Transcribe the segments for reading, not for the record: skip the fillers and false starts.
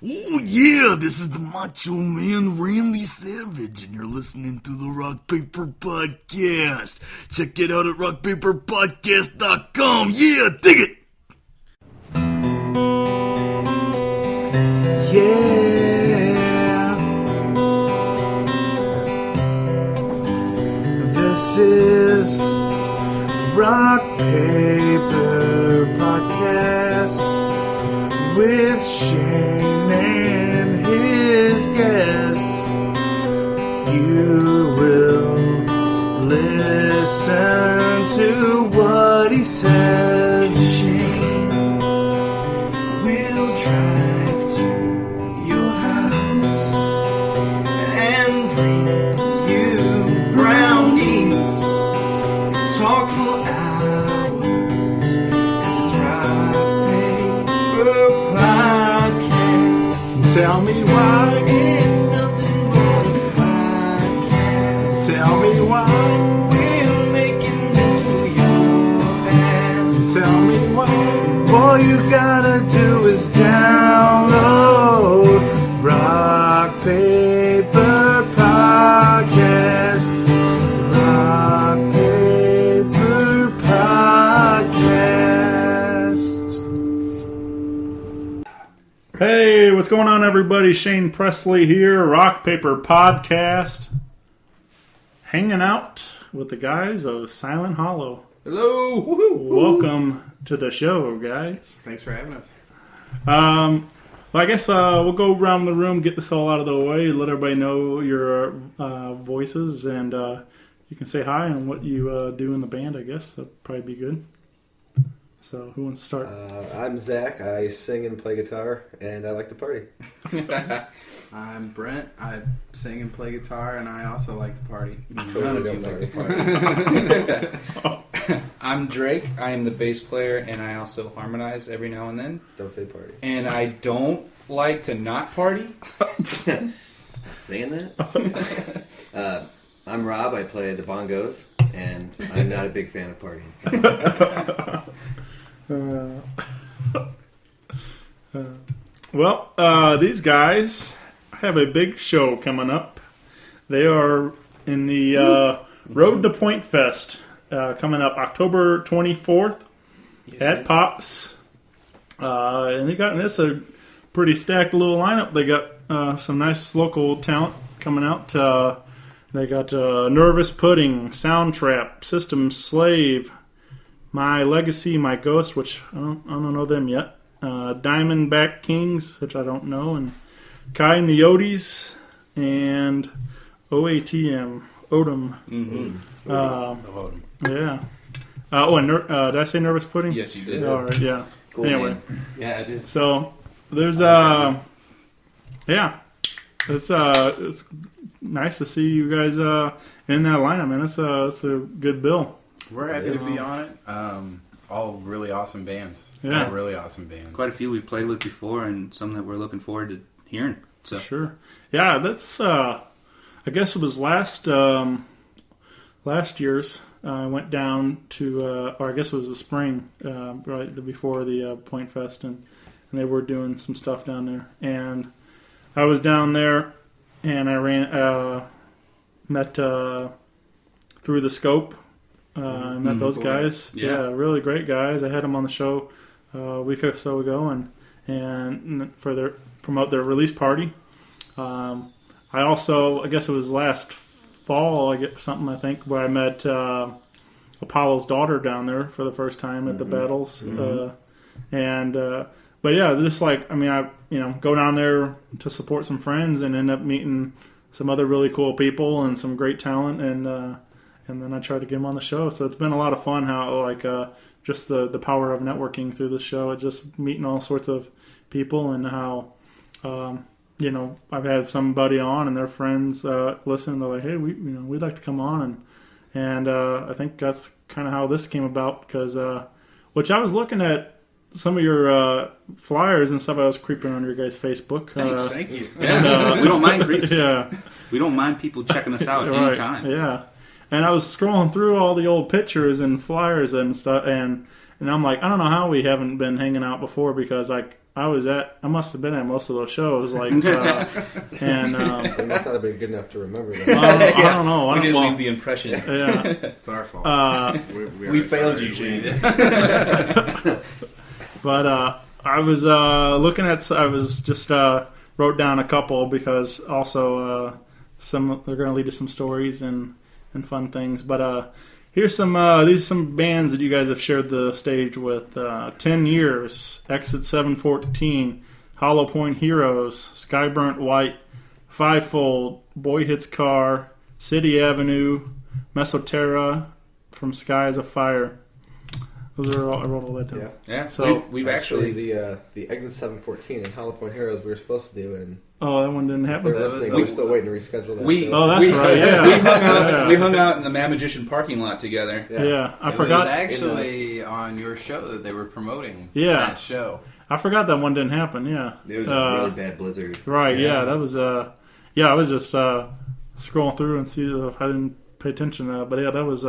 Oh yeah, this is the Macho Man Randy Savage, and you're listening to the Rock Paper Podcast. Check it out at rockpaperpodcast.com. Yeah, dig it! Yeah. This is Rock Paper Podcast with Shane and his guests. You will listen to what he says. Shane will drive to your house and bring you brownies and talk for hours, 'cause it's Rock Paper Podcast. Tell me why it's nothing but a podcast. Tell me why we're making this for your ass. Tell me why all you gotta do is download Rock Paper Podcast. Rock Paper Podcast. Hey, what's going on, everybody? Shane Presley here, Rock Paper Podcast. Hanging out with the guys of Silent Hollow. Hello! Woo-hoo. Welcome to the show, guys. Thanks for having us. Well, I guess we'll go around the room, get this all out of the way, let everybody know your voices, and you can say hi and what you do in the band, I guess. That'd probably be good. So, who wants to start? I'm Zach. I sing and play guitar, and I like to party. I'm Brent. I sing and play guitar, and I also like to party. None of you like to party. I'm Drake. I am the bass player, and I also harmonize every now and then. Don't say party. And I don't like to not party. Saying that? I'm Rob. I play the bongos, and I'm not a big fan of partying. These guys have a big show coming up. They are in the Road to Point Fest coming up October 24th at Pops. And they got this a pretty stacked little lineup. They got some nice local talent coming out. They got Nervous Pudding, Soundtrap, System Slave, My Legacy, My Ghost, which I don't know them yet. Diamondback Kings, which I don't know, and Kai and the Odis, and OATM, Odom. Mm-hmm. Odom. Yeah. Did I say Nervous Pudding? Yes, you did. All right, yeah. Cool anyway, name. Yeah, I did. so there's it's nice to see you guys in that lineup, man. It's a good bill. We're happy to be on it. All really awesome bands. Yeah. All really awesome bands. Quite a few we've played with before, and some that we're looking forward to hearing. So Sure. Yeah, that's I guess it was last year's. I went down to, or I guess it was the spring, right before the Point Fest, and they were doing some stuff down there. And I was down there, and I met Through the Scope. I met those guys. Yeah, really great guys. I had them on the show a week or so ago, and for promote their release party. I also, I guess it was last fall, I think, where I met Apollo's daughter down there for the first time at the battles. But yeah, just I go down there to support some friends and end up meeting some other really cool people and some great talent, and then I try to get them on the show. So it's been a lot of fun how just the power of networking through the show, just meeting all sorts of people, and how I've had somebody on and their friends listen. They're like, hey, we'd like to come on, and I think that's kind of how this came about, because which I was looking at some of your flyers and stuff. I was creeping on your guys' Facebook. Thanks, thank you. Yeah, we don't mind creeps. Yeah, we don't mind people checking us out right, anytime. Yeah, and I was scrolling through all the old pictures and flyers and stuff, and And I'm like, I don't know how we haven't been hanging out before because like I must have been at most of those shows, like, and It must not have been good enough to remember that. I don't know. We didn't well, leave the impression. Yeah, It's our fault. We failed sorry. you, Shane. but I was looking at. I was just wrote down a couple because also some they're going to lead to some stories and fun things. But here's some these are some bands that you guys have shared the stage with. 10 Years, Exit 714, Hollow Point Heroes, Skyburnt White, Fivefold, Boy Hits Car, City Avenue, Mesoterra, From Skies of Fire. Those are all, I wrote all that down. Yeah. Yeah. So- we've Actually, actually. the Exit 714 and Hollow Point Heroes we were supposed to do, and Oh, that one didn't they're happen. That was listening. the- We're still waiting to reschedule that. We, show. Oh, that's we, right, yeah. we hung out. Yeah. We hung out in the Mad Magician parking lot together. Yeah, I It forgot. was actually on your show that they were promoting Yeah. that show. I forgot that one didn't happen. Yeah, It was a really bad blizzard. right. Yeah, Yeah. that was. I was just scrolling through and see if I didn't pay attention to that. But yeah, that was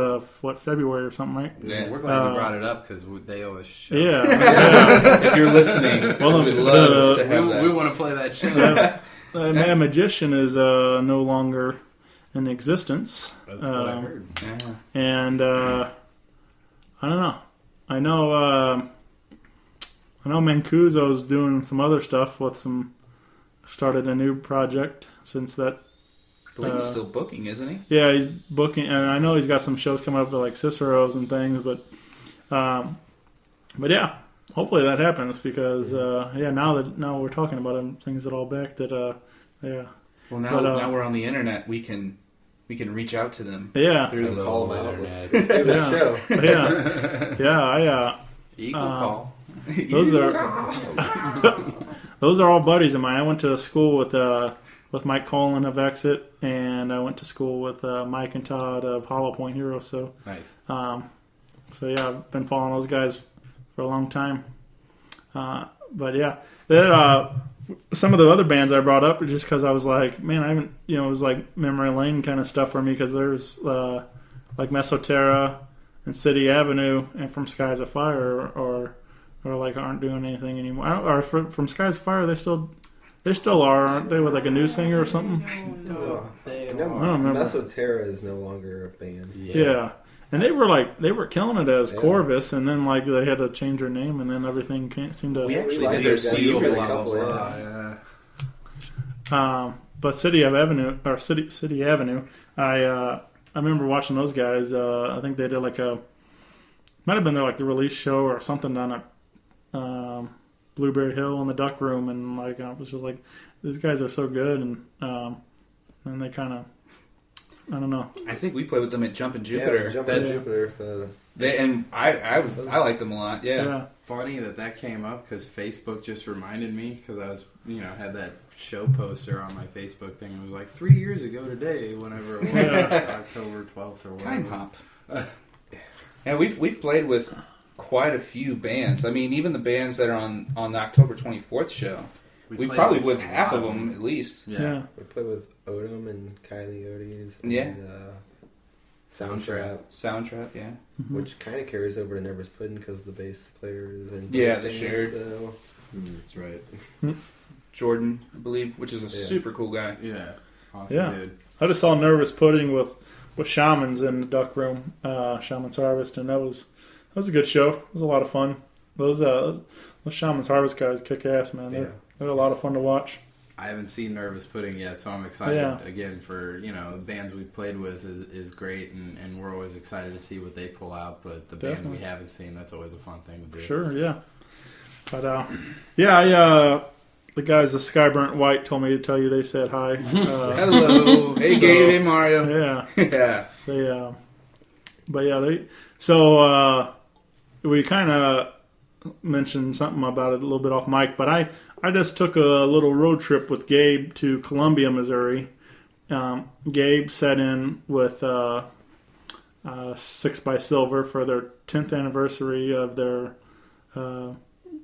February or something, right? Yeah. We're glad you brought it up because they always show. Yeah. Yeah. If you're listening, Well, we'd love to We, have that. we want to play that show. Mad Magician is no longer in existence. That's what I heard. Yeah. And I don't know. I know Mancuso's doing some other stuff with started a new project since that. I believe he's still booking, isn't he? Yeah, he's booking, and I know he's got some shows coming up with like Cicero's and things, but yeah, hopefully that happens because now we're talking about him, things that all back that yeah. Well, now But, now we're on the internet. We can reach out to them Yeah, through the Call them out. Internet. Let's do this Yeah. show. yeah. Eagle call. Those are all buddies of mine. I went to school with Mike Colin of Exit, and I went to school with Mike and Todd of Hollow Point Heroes. So, Nice. so yeah, I've been following those guys for a long time. But yeah, some of the other bands I brought up are just because I was like, man, I haven't, it was like memory lane kind of stuff for me because there's like Mesoterra and City Avenue and From Skies of Fire or like aren't doing anything anymore. Or From Skies of Fire, they still are, aren't they? With like a new singer or something. They No, I don't remember. Mesoterra is no longer a band. Yeah. And they were killing it as Yeah. Corvus, and then like they had to change their name, and then everything seemed to. We actually like did their those guys. CD You really release. couple, yeah. But City Avenue, I remember watching those guys. I think they did like might have been their like the release show or something down at Blueberry Hill in the Duck Room, and like I was just like, these guys are so good, and they kind of, I don't know. I think we played with them at Jumpin' Jupiter. Yeah, Jumpin' That's- Jupiter. I liked them a lot. Yeah. Funny that came up because Facebook just reminded me because I was, had that show poster on my Facebook thing. It was like 3 years ago today, whenever it was, October 12th or whatever. Time hop. Yeah, we've played with quite a few bands. I mean, even the bands that are on the October 24th show. We played probably with a half lot of them at least. Yeah. We played with Odom and Kylie Odes. And, Yeah. Soundtrap, Soundtrap, yeah. which kind of carries over to Nervous Pudding because the bass player is in. Yeah, both they things, shared. So. That's right. Jordan, I believe, which is a Yeah. super cool guy. Yeah. Awesome, Yeah. dude. I just saw Nervous Pudding with Shamans in the Duck Room, Shaman's Harvest, and that was a good show. It was a lot of fun. Those Shaman's Harvest guys kick ass, man. They're a lot of fun to watch. I haven't seen Nervous Pudding yet, so I'm excited Yeah. again for, bands we've played with is great, and we're always excited to see what they pull out, but the bands Definitely. we haven't seen, that's always a fun thing to do. Sure, yeah. But the guys of Skyburnt White told me to tell you they said hi. Hello. Hey, Gabe. Hey, Mario. Yeah. Yeah. We kind of mentioned something about it a little bit off mic, but I just took a little road trip with Gabe to Columbia, Missouri. Gabe set in with 6 by Silver for their 10th anniversary of their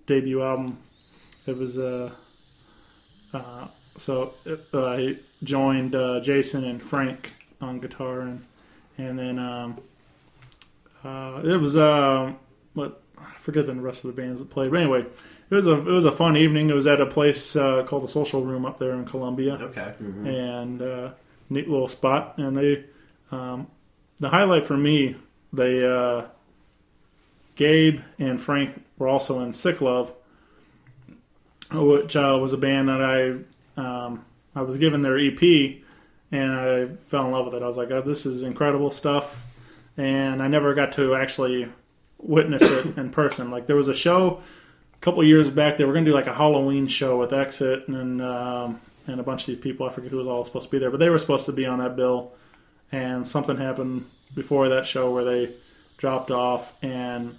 debut album. It was I joined Jason and Frank on guitar, and then it was I forget the rest of the bands that played. But anyway, it was a fun evening. It was at a place called the Social Room up there in Columbia. Okay. And neat little spot. And they, the highlight for me, they Gabe and Frank were also in Sick Love, which was a band that I was given their EP, and I fell in love with it. I was like, oh, this is incredible stuff, and I never got to actually witness it in person. Like, there was a show a couple years back. They were going to do like a Halloween show with Exit and a bunch of these people. I forget who was all supposed to be there, but they were supposed to be on that bill, and something happened before that show where they dropped off, and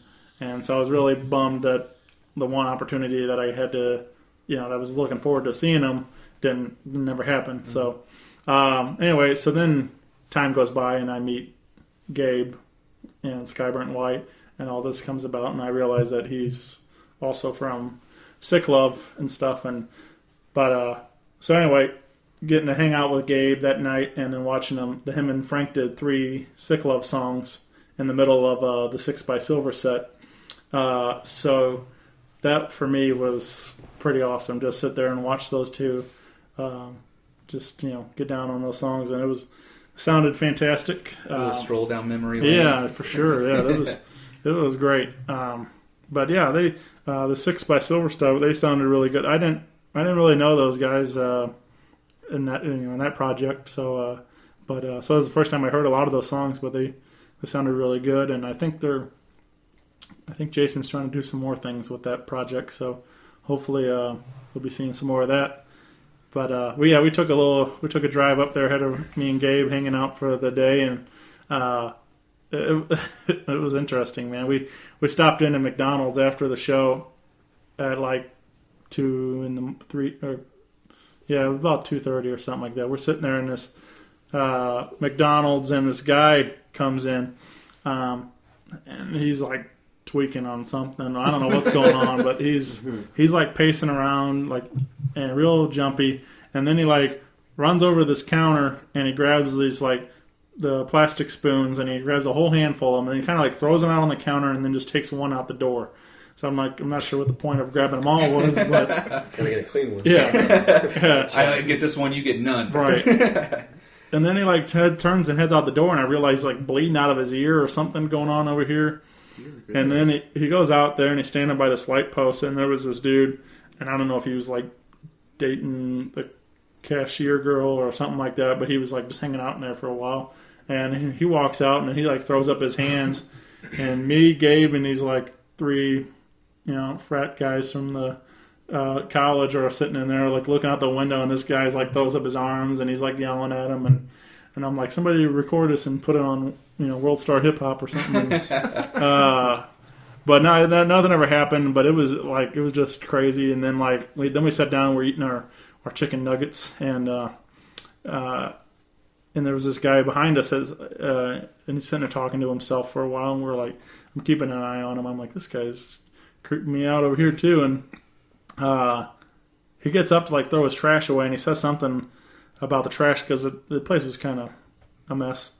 so I was really bummed that the one opportunity that I had to, that I was looking forward to seeing them never happened. So anyway, so then time goes by and I meet Gabe and Sky Brent White, and all this comes about, and I realize that he's also from Sick Love and stuff. So anyway, getting to hang out with Gabe that night and then watching him and Frank did 3 Sick Love songs in the middle of the 6 by Silver set. So that for me was pretty awesome. Just sit there and watch those two, get down on those songs, and it sounded fantastic. A little stroll down memory lane. Yeah, for sure. Yeah, it was great. But yeah, they the 6 by Silver stuff, they sounded really good. I didn't really know those guys in that project. So so it was the first time I heard a lot of those songs, but they sounded really good, and I think Jason's trying to do some more things with that project, so hopefully we'll be seeing some more of that. But we took a drive up there ahead of me and Gabe hanging out for the day, and it was interesting, man. We stopped in at McDonald's after the show at like 2 in the 3 or it was about 2:30 or something like that. We're sitting there in this McDonald's, and this guy comes in, and he's like tweaking on something. I don't know what's going on, but he's like pacing around like and real jumpy, and then he like runs over this counter and he grabs these like the plastic spoons, and he grabs a whole handful of them, and he kind of like throws them out on the counter and then just takes one out the door. So I'm not sure what the point of grabbing them all was, but gotta get a clean one. Yeah. I get this one, you get none. Right. And then he like turns and heads out the door, and I realize he's like bleeding out of his ear or something going on over here. And then he goes out there and he's standing by this light post, and there was this dude, and I don't know if he was like dating the cashier girl or something like that, but he was like just hanging out in there for a while. And he walks out and he like throws up his hands, and me, Gabe, and these like 3 frat guys from the college are sitting in there like looking out the window, and this guy's like throws up his arms and he's like yelling at him, and I'm like, somebody record us and put it on World Star Hip Hop or something. But no, nothing ever happened. But it was just crazy. And then we sat down, we're eating our chicken nuggets, and there was this guy behind us, and he's sitting there talking to himself for a while, and we're like, I'm keeping an eye on him. I'm like, this guy's creeping me out over here too. And he gets up to like throw his trash away, and he says something about the trash because the place was kind of a mess,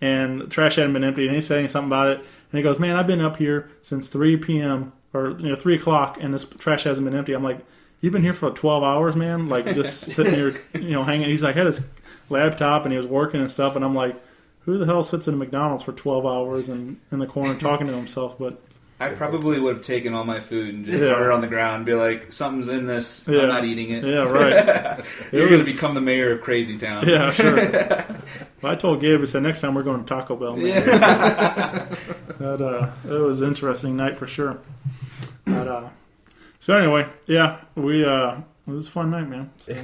and the trash hadn't been emptied, and he's saying something about it, and he goes, man, I've been up here since 3 p.m. or 3 o'clock, and this trash hasn't been empty. I'm like, you've been here for 12 hours, man, like just sitting here hanging. He's like, had his laptop and he was working and stuff, and I'm like, who the hell sits in a McDonald's for 12 hours and in the corner talking to himself? But I probably would have taken all my food and just thrown it on the ground and be like, something's in this, I'm not eating it. Yeah, right. You're going to become the mayor of Crazy Town. Yeah, sure. Well, I told Gabe, I said, next time we're going to Taco Bell. Man. Yeah. It was an interesting night for sure. But, so anyway, yeah, it was a fun night, man. So.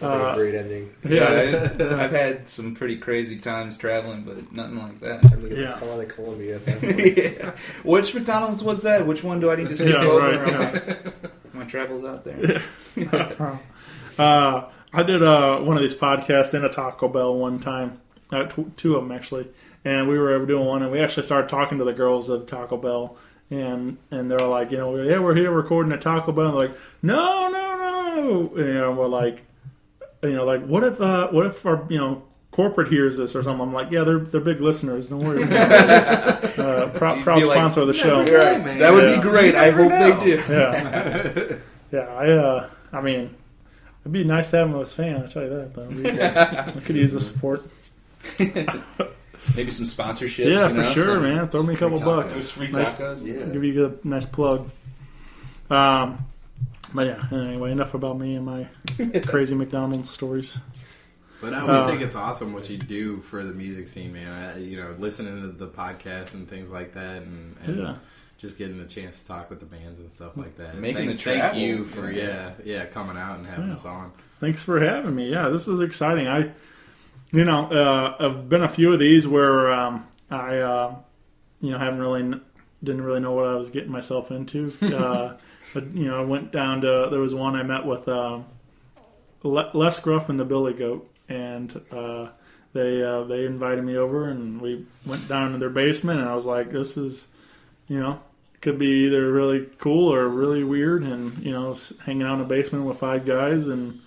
A great ending. Yeah, I've had some pretty crazy times traveling, but nothing like that. Yeah. A lot of Columbia. Yeah. Which McDonald's was that? Which one do I need to skip over? Right, my travels out there. I did one of these podcasts in a Taco Bell one time, 2 of them actually, and we were doing one, and we actually started talking to the girls of Taco Bell, and they're like, we're here recording at Taco Bell, and they're like, no, we're like, what if our corporate hears this or something, I'm like, yeah, they're big listeners. Don't worry. Proud You'd be like, sponsor of the show. You're right. man. That would Yeah. be great. I hope they do. Yeah, yeah. I mean, it'd be nice to have him as a fan. I will tell you that. Though. I could use the support. Maybe some sponsorships. Yeah, you know, for sure, some man. Throw me a couple bucks. Those free Nice. tacos. Yeah. Give you a nice plug. But yeah, anyway, enough about me and my crazy McDonald's stories. But I think it's awesome what you do for the music scene, man. Listening to the podcast and things like that, and Yeah. just getting a chance to talk with the bands and stuff like that. Making the Thank travel. you for coming out and having Yeah. us on. Thanks for having me. Yeah, this is exciting. I've been a few of these where I didn't really know what I was getting myself into. But I went down to, there was one I met with Les Gruff and the Billy Goat, and they invited me over, and we went down to their basement, and I was like, this is, could be either really cool or really weird, and hanging out in a basement with 5 guys and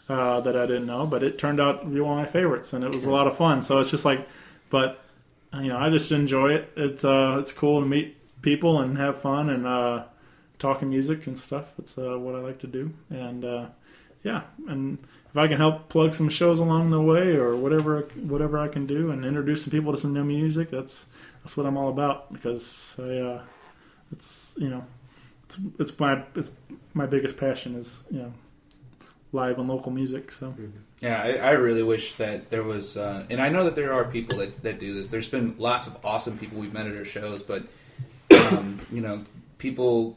that I didn't know, but it turned out to be one of my favorites, and it was a lot of fun. So it's just like, but I just enjoy it. It's cool to meet people and have fun and talking music and stuff. It's what I like to do, and and if I can help plug some shows along the way or whatever I can do and introduce some people to some new music, that's what I'm all about, because it's my biggest passion is live and local music. So Yeah, I really wish that there was, and I know that there are people that do this. There's been lots of awesome people we've met at our shows, but people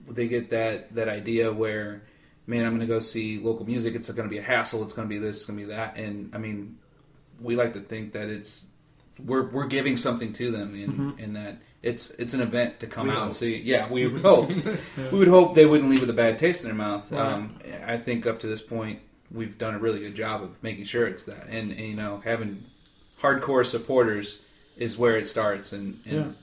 they get that idea where, man, I'm going to go see local music. It's going to be a hassle. It's going to be this. It's going to be that. And I mean, we like to think that we're giving something to them in that it's an event to come out and see. Yeah, we would hope. We would hope they wouldn't leave with a bad taste in their mouth. Right. I think up to this point we've done a really good job of making sure it's that. And having hardcore supporters is where it starts. And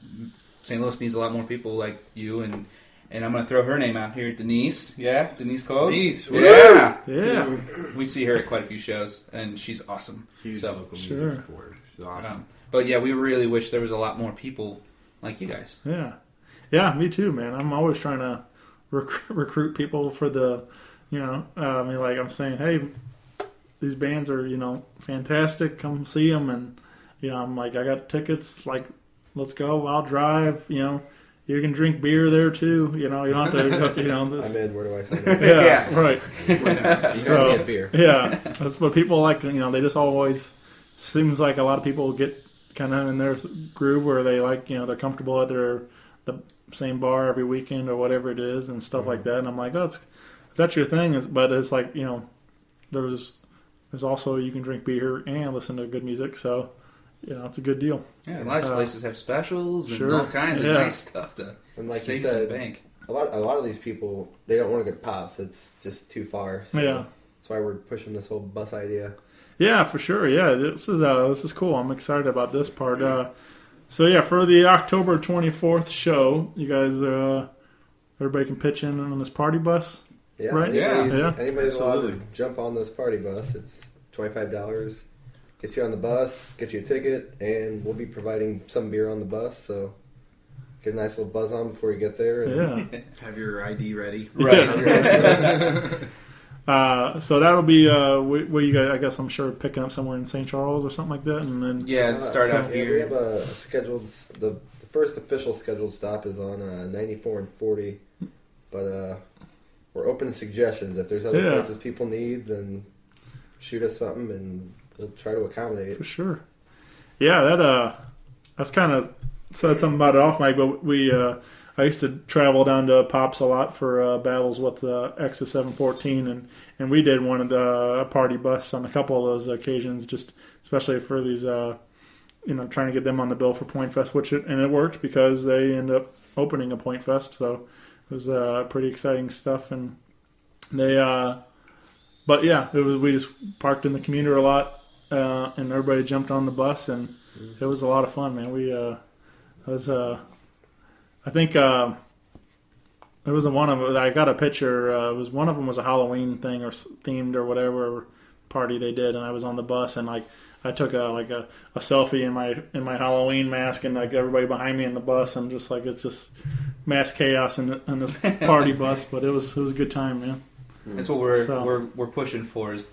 St. Louis needs a lot more people like you and I'm going to throw her name out here, Denise. Yeah, Denise Cole. Denise, yeah. yeah, We see her at quite a few shows, and she's awesome. Huge So, local sure. music supporter. She's awesome. But yeah, we really wish there was a lot more people like you guys. yeah, me too, man. I'm always trying to recruit people for the, like I'm saying, hey, these bands are fantastic. Come see them, and I'm like, I got tickets. Like, let's go. I'll drive. You can drink beer there too. You don't have to. This, I'm in. Where do I sign up? yeah, right. You heard me at beer. Yeah, that's what people like. They just always seems like a lot of people get kind of in their groove where they like, they're comfortable at the same bar every weekend or whatever it is and stuff like that. And I'm like, oh, if that's your thing. But it's like, there's also, you can drink beer and listen to good music. So, it's a good deal. Yeah, a lot of places have specials and Sure. all kinds of nice stuff to And like save you to the said, bank. a lot of these people, they don't want to go to pops. It's just too far. So Yeah. that's why we're pushing this whole bus idea. Yeah, for sure. Yeah, this is cool. I'm excited about this part. So yeah, for the October 24th show, you guys, everybody can pitch in on this party bus. Yeah, Right? anybody's allowed to Absolutely. jump on this party bus. It's $25. Get you on the bus, get you a ticket, and we'll be providing some beer on the bus. So get a nice little buzz on before you get there. And Yeah. Have your ID ready. Right. So that'll be where you guys, I guess I'm sure, picking up somewhere in St. Charles or something like that, and then Yeah, start out Yeah, we here. have a scheduled. The first official scheduled stop is on 94 and 40, but we're open to suggestions. If there's other Yeah. places people need, then shoot us something, and we'll try to accommodate. for sure. Yeah, that's kind of said something about it off mic, but I used to travel down to Pops a lot for battles with Exit 714, and we did one of the party bus on a couple of those occasions, just especially for these, trying to get them on the bill for Point Fest, and it worked because they end up opening a Point Fest, so it was pretty exciting stuff, and they, but yeah, we just parked in the commuter a lot, and everybody jumped on the bus, and it was a lot of fun, man. I think there was one of them. I got a picture. It was one of them was a Halloween thing or themed or whatever. party they did, and I was on the bus, and like I took a selfie in my Halloween mask, and like everybody behind me in the bus, and just like it's just mass chaos in this party bus, but it was a good time, man. That's what we're pushing for, is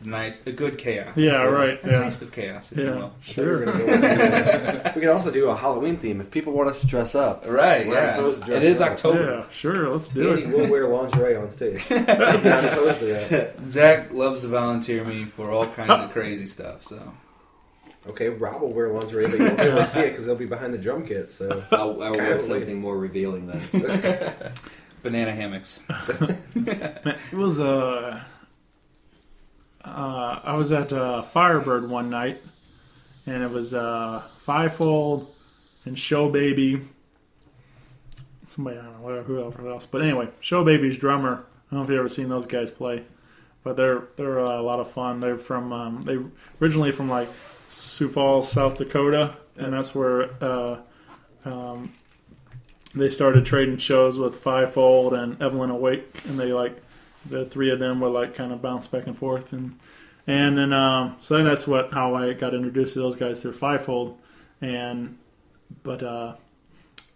a good chaos. Yeah, right. A taste of chaos, if you will. Sure. We could also do a Halloween theme if people want us to dress up. Right, We're yeah. opposed to dressing It is up. October. Yeah, sure. Let's do Andy it. will wear lingerie on stage. I'm not opposed to that. Zach loves to volunteer me for all kinds of crazy stuff, so. Okay, Rob will wear lingerie, but you won't be able to see it because they'll be behind the drum kit. So I'll wear something more revealing then. Banana hammocks. It was I was at Firebird one night, and it was Fivefold and Show Baby. Somebody, I don't know who else, but anyway, Show Baby's drummer. I don't know if you've ever seen those guys play, but they're a lot of fun. They're from they originally from like Sioux Falls, South Dakota, and that's where they started trading shows with Fivefold and Evelyn Awake, and they like the three of them would like kind of bounce back and forth, and then so then that's how I got introduced to those guys through Fivefold, but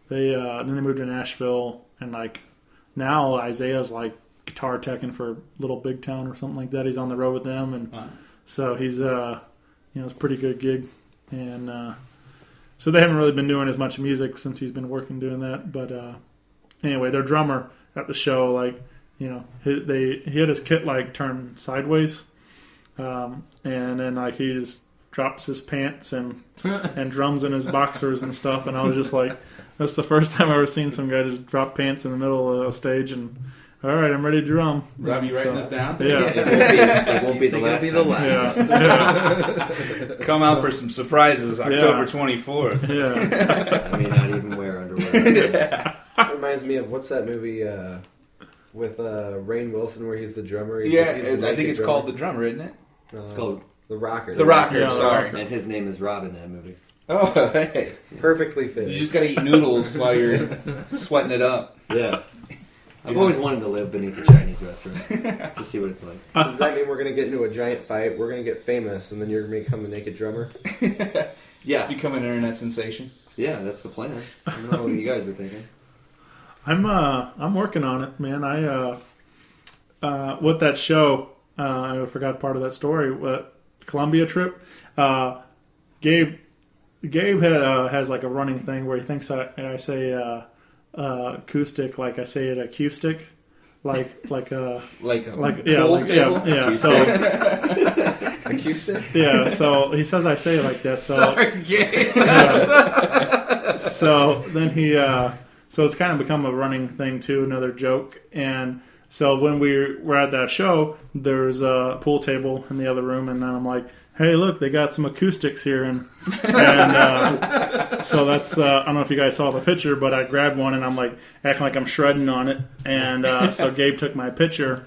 they then they moved to Nashville, and like now Isaiah's like guitar teching for Little Big Town or something like that. He's on the road with them, and so he's it's a pretty good gig, and so they haven't really been doing as much music since he's been working doing that. But anyway, their drummer at the show, like he had his kit like turned sideways, and then like he just drops his pants and drums in his boxers and stuff, and I was just like, that's the first time I've ever seen some guy just drop pants in the middle of a stage and. All right, I'm ready to drum. Rob, you writing this down? Yeah. It won't be the last time. Yeah. Come out for some surprises October 24th. Yeah. I may not even wear underwear. It reminds me of what's that movie with Rainn Wilson where he's the drummer? He's Yeah, the I think it's called The Drummer, isn't it? It's called The Rocker. The Rocker, Yeah, sorry. and his name is Rob in that movie. Oh, hey. Perfectly fit. You just gotta eat noodles while you're sweating it up. Yeah. I've always wanted to live beneath a Chinese restaurant to see what it's like. So does that mean we're going to get into a giant fight? We're going to get famous, and then you're going to become the naked drummer? Yeah. Become an internet sensation. Yeah, that's the plan. I don't know what you guys were thinking. I'm working on it, man. With that show, I forgot part of that story. Columbia trip. Gabe has like a running thing where he thinks I say acoustic like I say it acoustic, like a pool table? yeah. So Acoustic? yeah, so he says I say it like that. So Sorry, Gabe. so then so it's kind of become a running thing too, another joke. And so when we were at that show, there's a pool table in the other room, and then I'm like, hey, look, they got some acoustics here, and so that's I don't know if you guys saw the picture, but I grabbed one and I'm like acting like I'm shredding on it, and so Gabe took my picture,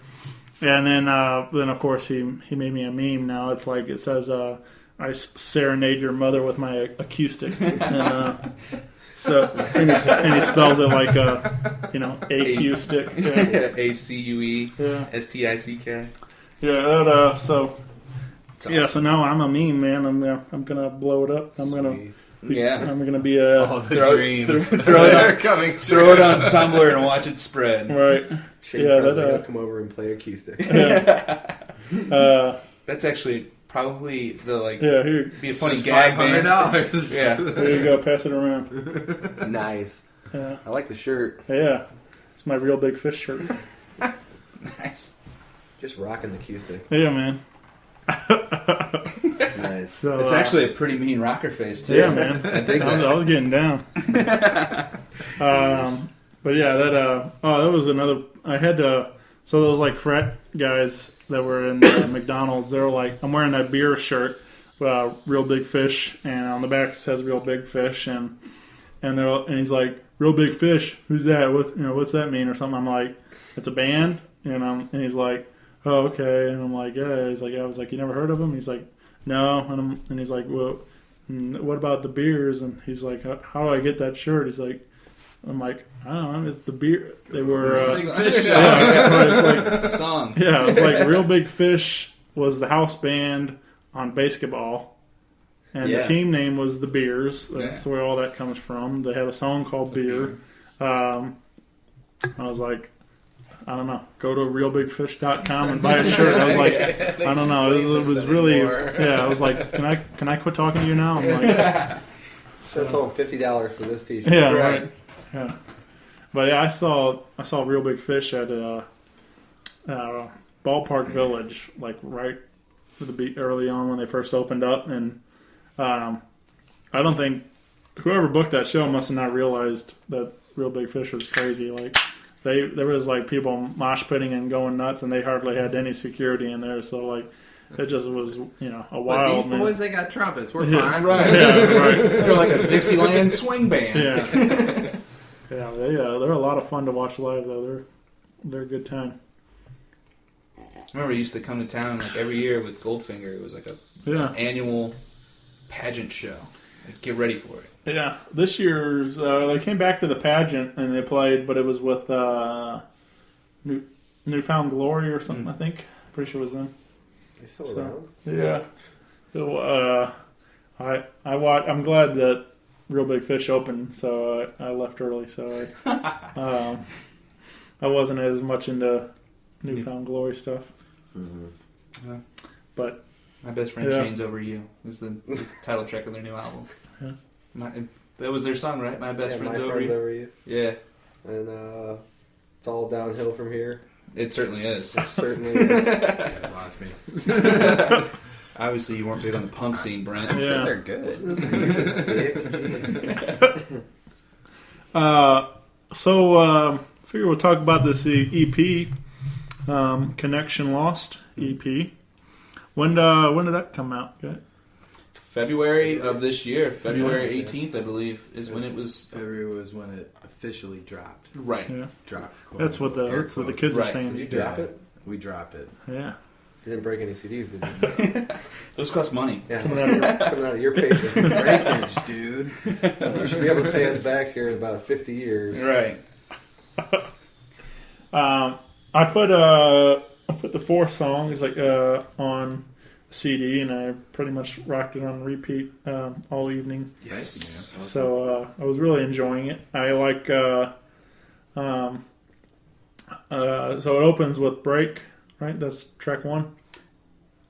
and then of course he made me a meme. Now it's like it says I serenade your mother with my acoustic, and so and he spells it like acoustic, ACUE yeah, so. Awesome. Yeah, so now I'm a meme, man. I'm gonna blow it up. I'm gonna be a All the dreams. throw it They're on, coming true. Throw it on Tumblr and watch it spread. right. Shane Yeah, Presley that, will come over and play acoustic. Yeah. That's actually probably the Yeah, here, be a funny Just gag band. $500. Yeah. here you go. Pass it around. Nice. Yeah, I like the shirt. yeah. It's my real big fish shirt. Nice. Just rocking the acoustic. Yeah, man. Nice. So It's actually a pretty mean rocker face too. yeah, man. I dig that. I was getting down. But yeah, that was another. I had so those like frat guys that were in McDonald's. They were like, I'm wearing a beer shirt, real big fish, and on the back it says real big fish, and he's like, real big fish. Who's that? What's that mean or something? I'm like, it's a band, and he's like, oh, okay. And I'm like, yeah. He's like, yeah. I was like, you never heard of him? He's like, no. And he's like, well, what about the beers? And he's like, how do I get that shirt? He's like, I'm like, I don't know. It's the beer. They were, Big fish. yeah, right, it's like, It's a song. yeah, it's like real big fish, was the house band on basketball, and Yeah. the team name was the Beers. That's Yeah. where all that comes from. They had a song called Beer. I was like, I don't know, go to realbigfish.com and buy a shirt. I was like, I don't know. It was really, I was like, can I quit talking to you now? I'm like, So I told him $50 for this T-shirt. yeah, Right. right. Yeah. But yeah, I saw Real Big Fish at Ballpark Village, like right for the beat early on when they first opened up, and I don't think whoever booked that show must have not realized that Real Big Fish was crazy. Like there was like people mosh pitting and going nuts, and they hardly had any security in there. So like it just was a But wild. these boys, they got trumpets. We're Yeah. fine. Right. Yeah, right. They're like a Dixieland swing band. Yeah. Yeah, they're a lot of fun to watch live though. They're a good time. I remember he used to come to town like every year with Goldfinger. It was like a Yeah. annual pageant show. Like, get ready for it. Yeah, this year's they came back to the pageant and they played, but it was with Newfound Glory or something. I think pretty sure it was them. They still So, around? yeah, so, I'm glad that Real Big Fish opened, so I left early. So I wasn't as much into Newfound Glory stuff, Mm-hmm. but My Best Friend Yeah. Chains Over You is the title track of their new album. Yeah. That was their song, right? My Best Yeah, Friend's my Over friend's You. over you. Yeah, And it's all downhill from here. it certainly is. Certainly. You guys lost me. Obviously, you weren't big on the punk scene, Brent. I'm sure Yeah. they're good. Figure we'll talk about this EP, Connection Lost EP. When did that come out? Okay. February of this year, February Yeah. 18th, I believe, is when it was. February was when it officially dropped. Right. Yeah, Dropped. quote that's what the unquote, air kids are Right. saying. Did you drop Yeah. it? We dropped it. Yeah. You didn't break any CDs, did you? Those cost money. Yeah. Coming out of your- It's coming out of your paycheck. Breakage, dude. You should be able to pay us back here in about 50 years. Right. I put the 4 songs on a CD, and I pretty much rocked it on repeat all evening. Yes. So I was really enjoying it. I like so it opens with Break, right? That's track 1.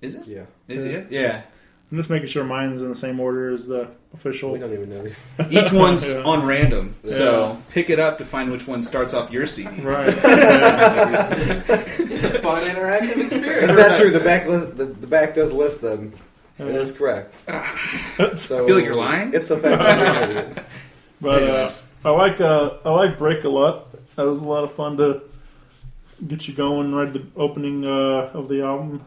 Is it? Yeah. Is it? Yeah. I'm just making sure mine's in the same order as the official. We don't even know. Each one's Yeah. on random, so Yeah. pick it up to find which one starts off your CD. Right. Yeah. It's a fun, interactive experience. Is that true? The back list, the back does list them. It is correct. So I feel like you're lying. Ipso facto, you're an idiot. But Anyways. I like Break a lot. That was a lot of fun to get you going right at the opening of the album,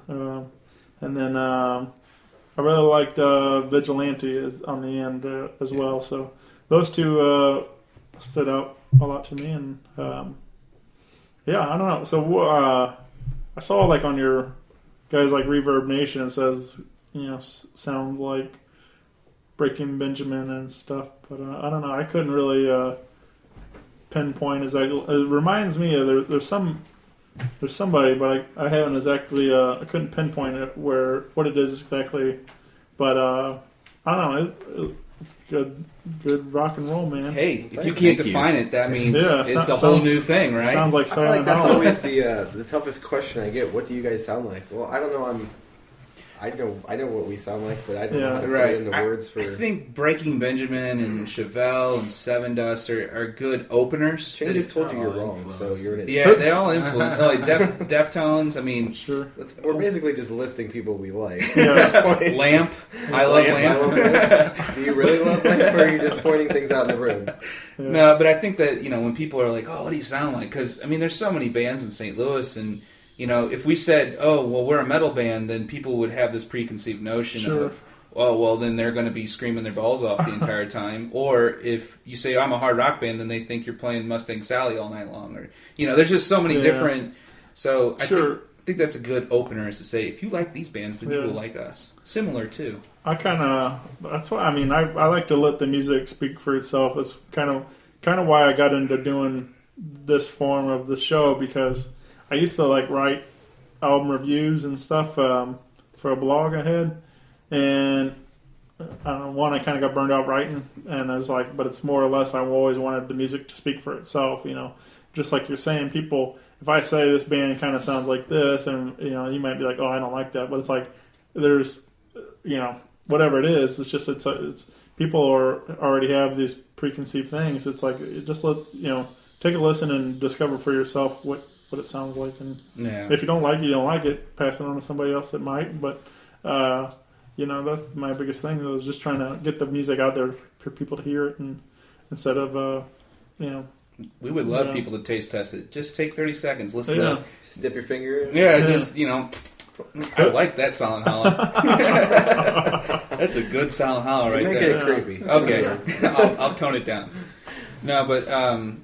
and then I really liked Vigilante on the end as well. So those two stood out a lot to me, and yeah, I don't know. So I saw like on your guys like Reverb Nation, it says sounds like Breaking Benjamin and stuff, but I don't know. I couldn't really pinpoint it reminds me of there's somebody, but I haven't exactly I couldn't pinpoint it what it is exactly, but I don't know. It's good rock and roll, man. Hey, if you can't define it, that means Yeah, it's so- a whole so- new thing, right? Sounds like I feel like Silent that's Hill. always the toughest question I get. What do you guys sound like? Well, I don't know. I know what we sound like, but I don't know how to put Right. it into words for. I think Breaking Benjamin and Chevelle and Seven Dust are good openers. Shane just told you you're all wrong, so influence. you're an idiot. Yeah, they all influence. Like Deftones, I mean, Sure. We're basically just listing people we like. Yeah. Lamp. I love Lamp. Do you really love Lamp, or are you just pointing things out in the room? Yeah. No, but I think that, when people are like, oh, what do you sound like? Because, I mean, there's so many bands in St. Louis, and, if we said, oh, well, we're a metal band, then people would have this preconceived notion Sure. of, oh, well, then they're going to be screaming their balls off the entire time. Or if you say, I'm a hard rock band, then they think you're playing Mustang Sally all night long. Or, there's just so many Yeah. different... So I Sure. think that's a good opener, is to say, if you like these bands, then you Yeah. will like us. Similar, too. I kind of that's why I like to let the music speak for itself. It's kind of why I got into doing this form of the show, because I used to like write album reviews and stuff, for a blog I had, and I don't know, one, I kind of got burned out writing, and I was like, but it's more or less, I always wanted the music to speak for itself, just like you're saying, people, if I say this band kind of sounds like this, and, you might be like, oh, I don't like that, but it's like, there's, whatever it is, it's people already have these preconceived things. It's like, just take a listen and discover for yourself what it sounds like, and if you don't like it, you don't like it, pass it on to somebody else that might, but, that's my biggest thing. I was just trying to get the music out there for people to hear it, and instead of, We would love people to taste test it. Just take 30 seconds. Listen to it. Just dip your finger in. Just, I like that Silent Hollow. That's a good Silent Hollow right Make there. it creepy. Okay. I'll tone it down. No, but, I'm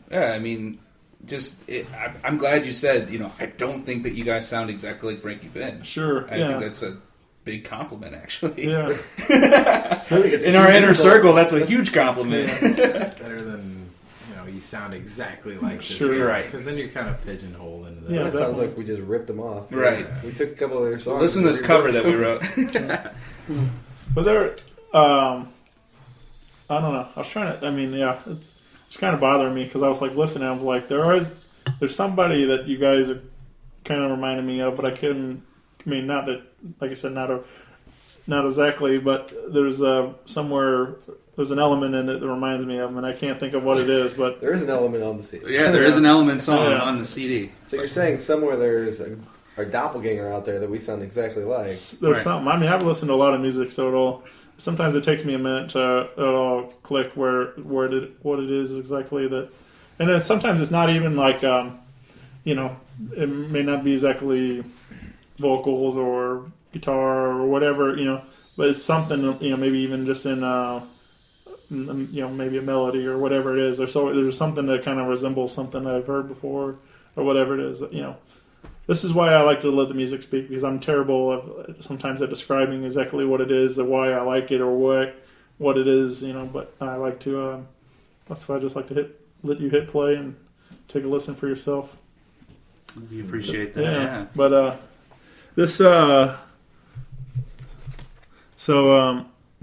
glad you said, I don't think that you guys sound exactly like Breaky Ben. Sure. I think that's a big compliment, actually. Yeah. In our inner circle, that's a huge compliment. It's better than you sound exactly like this. Sure, right. Because then you're kind of pigeonholed into that. Yeah, That sounds like we just ripped them off. Right. We took a couple of their songs. Listen to this cover that we wrote. But there, I don't know. I was trying to. It's kind of bothering me because I was like listening. I was like, there's somebody that you guys are kind of reminding me of, but I couldn't. I mean, not that, like I said, not exactly, but there's somewhere. There's an element in it that reminds me of him, and I can't think of what it is. But There is an element on the CD. Yeah, there is an Element song Yeah. on the CD. So you're saying somewhere there's a doppelganger out there that we sound exactly like. there's Right. something. I mean, I've listened to a lot of music, so sometimes it takes me a minute to it'll click what it is exactly that, and then sometimes it's not even like it may not be exactly vocals or guitar or whatever, but it's something, maybe even just in maybe a melody or whatever it is, or so there's something that kind of resembles something that I've heard before or whatever it is that, This is why I like to let the music speak, because I'm terrible sometimes at describing exactly what it is, or why I like it, or what it is, but I like to, that's why I just like to let you hit play and take a listen for yourself. We appreciate that. Yeah. But this,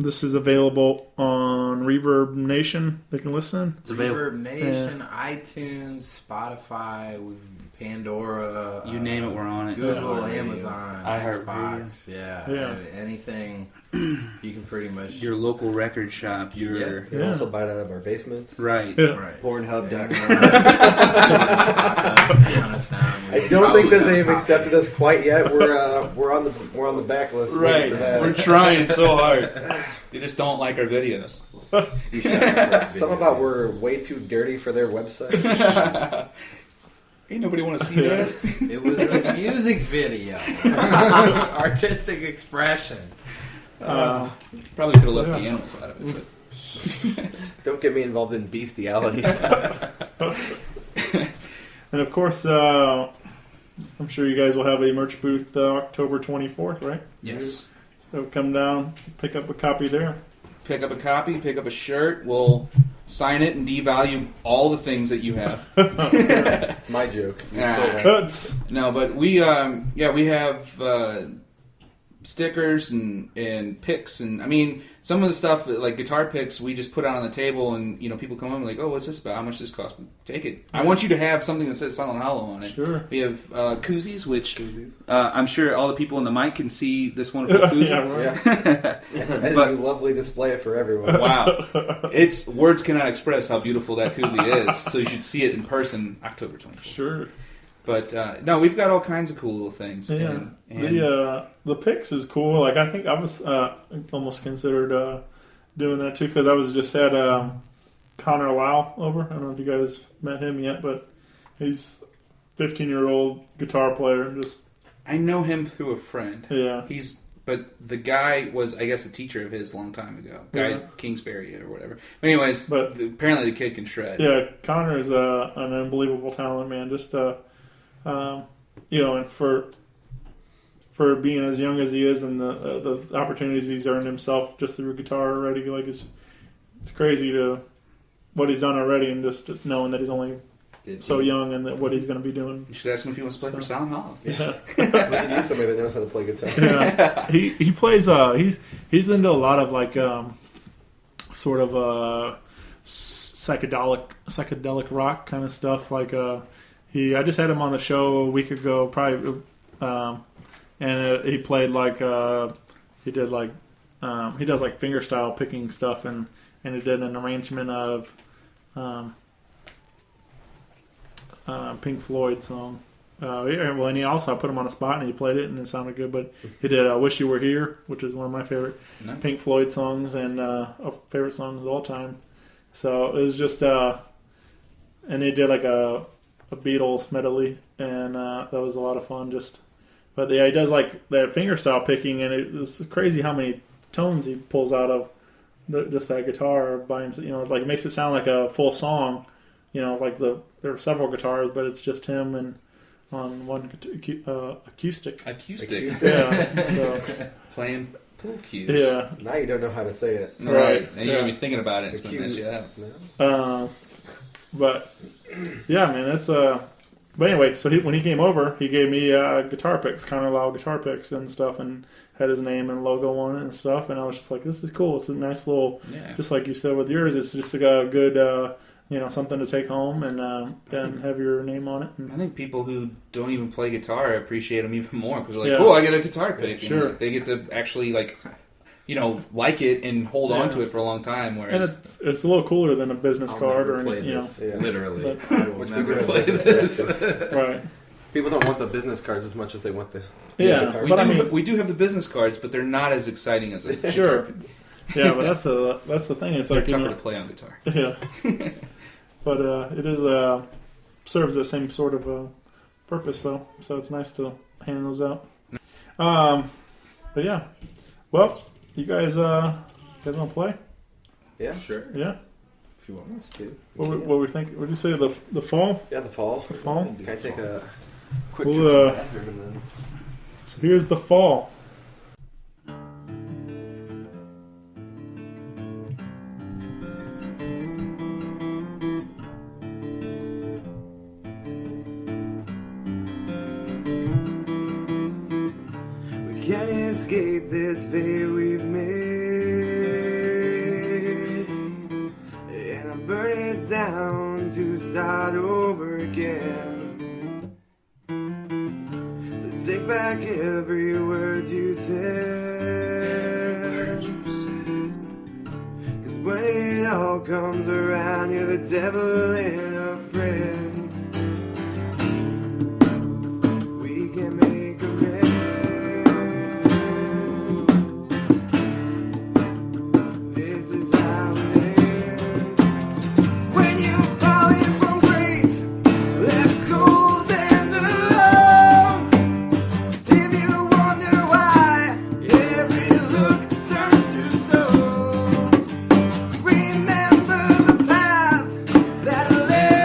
this is available on Reverb Nation. They can listen. It's available. Reverb Nation, iTunes, Spotify, Pandora. You name it, we're on it. Google, Yeah. Amazon, iHeartRadio. Xbox. Yeah. Yeah. Anything you can pretty much. Your local record shop. You can also buy it out of our basements. Right. Yeah. Right. Pornhub.com. I don't think that they've accepted us quite yet. We're on the backlist. Right. We're trying so hard. They just don't like our videos. Something about we're way too dirty for their website. Ain't nobody want to see that. It was a music video. Artistic expression. Probably could have left the animals out of it. But. Don't get me involved in bestiality stuff. And of course, I'm sure you guys will have a merch booth October 24th, right? Yes. So come down, pick up a copy there. Pick up a copy, pick up a shirt. We'll sign it and devalue all the things that you have. It's my joke. You Ah. stole that. That's No, but we have stickers and picks, and I mean some of the stuff like guitar picks we just put out on the table, and people come up and like, oh, what's this about? How much does this cost? Take it. I want you to have something that says Silent Hollow on it. sure. We have koozies, which I'm sure all the people in the mic can see this wonderful koozie. Yeah, right. That is But- a lovely display for everyone. Wow, words cannot express how beautiful that koozie is. So you should see it in person, October 24th. Sure. But no, we've got all kinds of cool little things. Yeah. And The picks is cool. Like I think I was almost considered doing that too, because I was just had Connor Lau over. I don't know if you guys met him yet, but he's 15-year-old guitar player. And just I know him through a friend. yeah. But the guy was, I guess, a teacher of his a long time ago. Yeah. Kingsbury or whatever. But anyways, apparently the kid can shred. Yeah, Connor is an unbelievable talent, man. Just and for being as young as he is, and the opportunities he's earned himself just through guitar already, like it's crazy to what he's done already, and just knowing that he's only so young and that what he's going to be doing. You should ask him if he wants to play for Silent Hollow. Yeah, We can use somebody that knows how to play guitar. yeah. He plays. He's into a lot of like sort of psychedelic rock kind of stuff. Like I just had him on the show a week ago, probably, and he played like he did like he does like fingerstyle picking stuff, and he did an arrangement of Pink Floyd song. And he also I put him on a spot and he played it and it sounded good. But he did "Wish You Were Here," which is one of my favorite Nice. Pink Floyd songs and a favorite song of all time. So it was just and he did like a Beatles medley, and that was a lot of fun. But yeah, he does like that fingerstyle picking, and it's crazy how many tones he pulls out of just that guitar by himself. You know, like it makes it sound like a full song. You know, like there are several guitars, but it's just him and on one acoustic. Acoustic. Yeah, so Playing pool cues. yeah, Now you don't know how to say it. Right. And you're Yeah. going to be thinking about it. It's going to mess you up. No? but yeah, man, it's But anyway, so when he came over, he gave me guitar picks, kind of loud guitar picks and stuff, and had his name and logo on it and stuff. And I was just like, this is cool. It's a nice little, just like you said with yours, it's just a good, something to take home and have your name on it. And I think people who don't even play guitar appreciate them even more because they're like, Yeah. cool, I get a guitar pick. Sure. And they get to actually like it and hold on to it for a long time. and Whereas it's a little cooler than a business I'll card never or play anything, this. Yeah. Literally, But- I will Which we never do. play this. right? People don't want the business cards as much as they want the Yeah, guitar. we but do, I mean- we do have the business cards, but they're not as exciting as a guitar Sure. pick. Yeah, but that's the thing. It's They're like tougher to play on guitar. yeah, but it is serves the same sort of purpose though. So it's nice to hand those out. But yeah, well, you guys want to play? Yeah, Sure, Yeah. if you want us to. What we think? Would you say the fall? yeah, the fall. The fall. Can I take a quick Well, trip to the bathroom and then... So here's the fall. We can't escape this fate we've made, and I burn it down to start over again. So take back every word you said, 'cause when it all comes around, you're the devil and a friend. We can make amends. This is how it ends. When you're falling from grace, left cold and alone. If you wonder why every look turns to stone, remember the path that led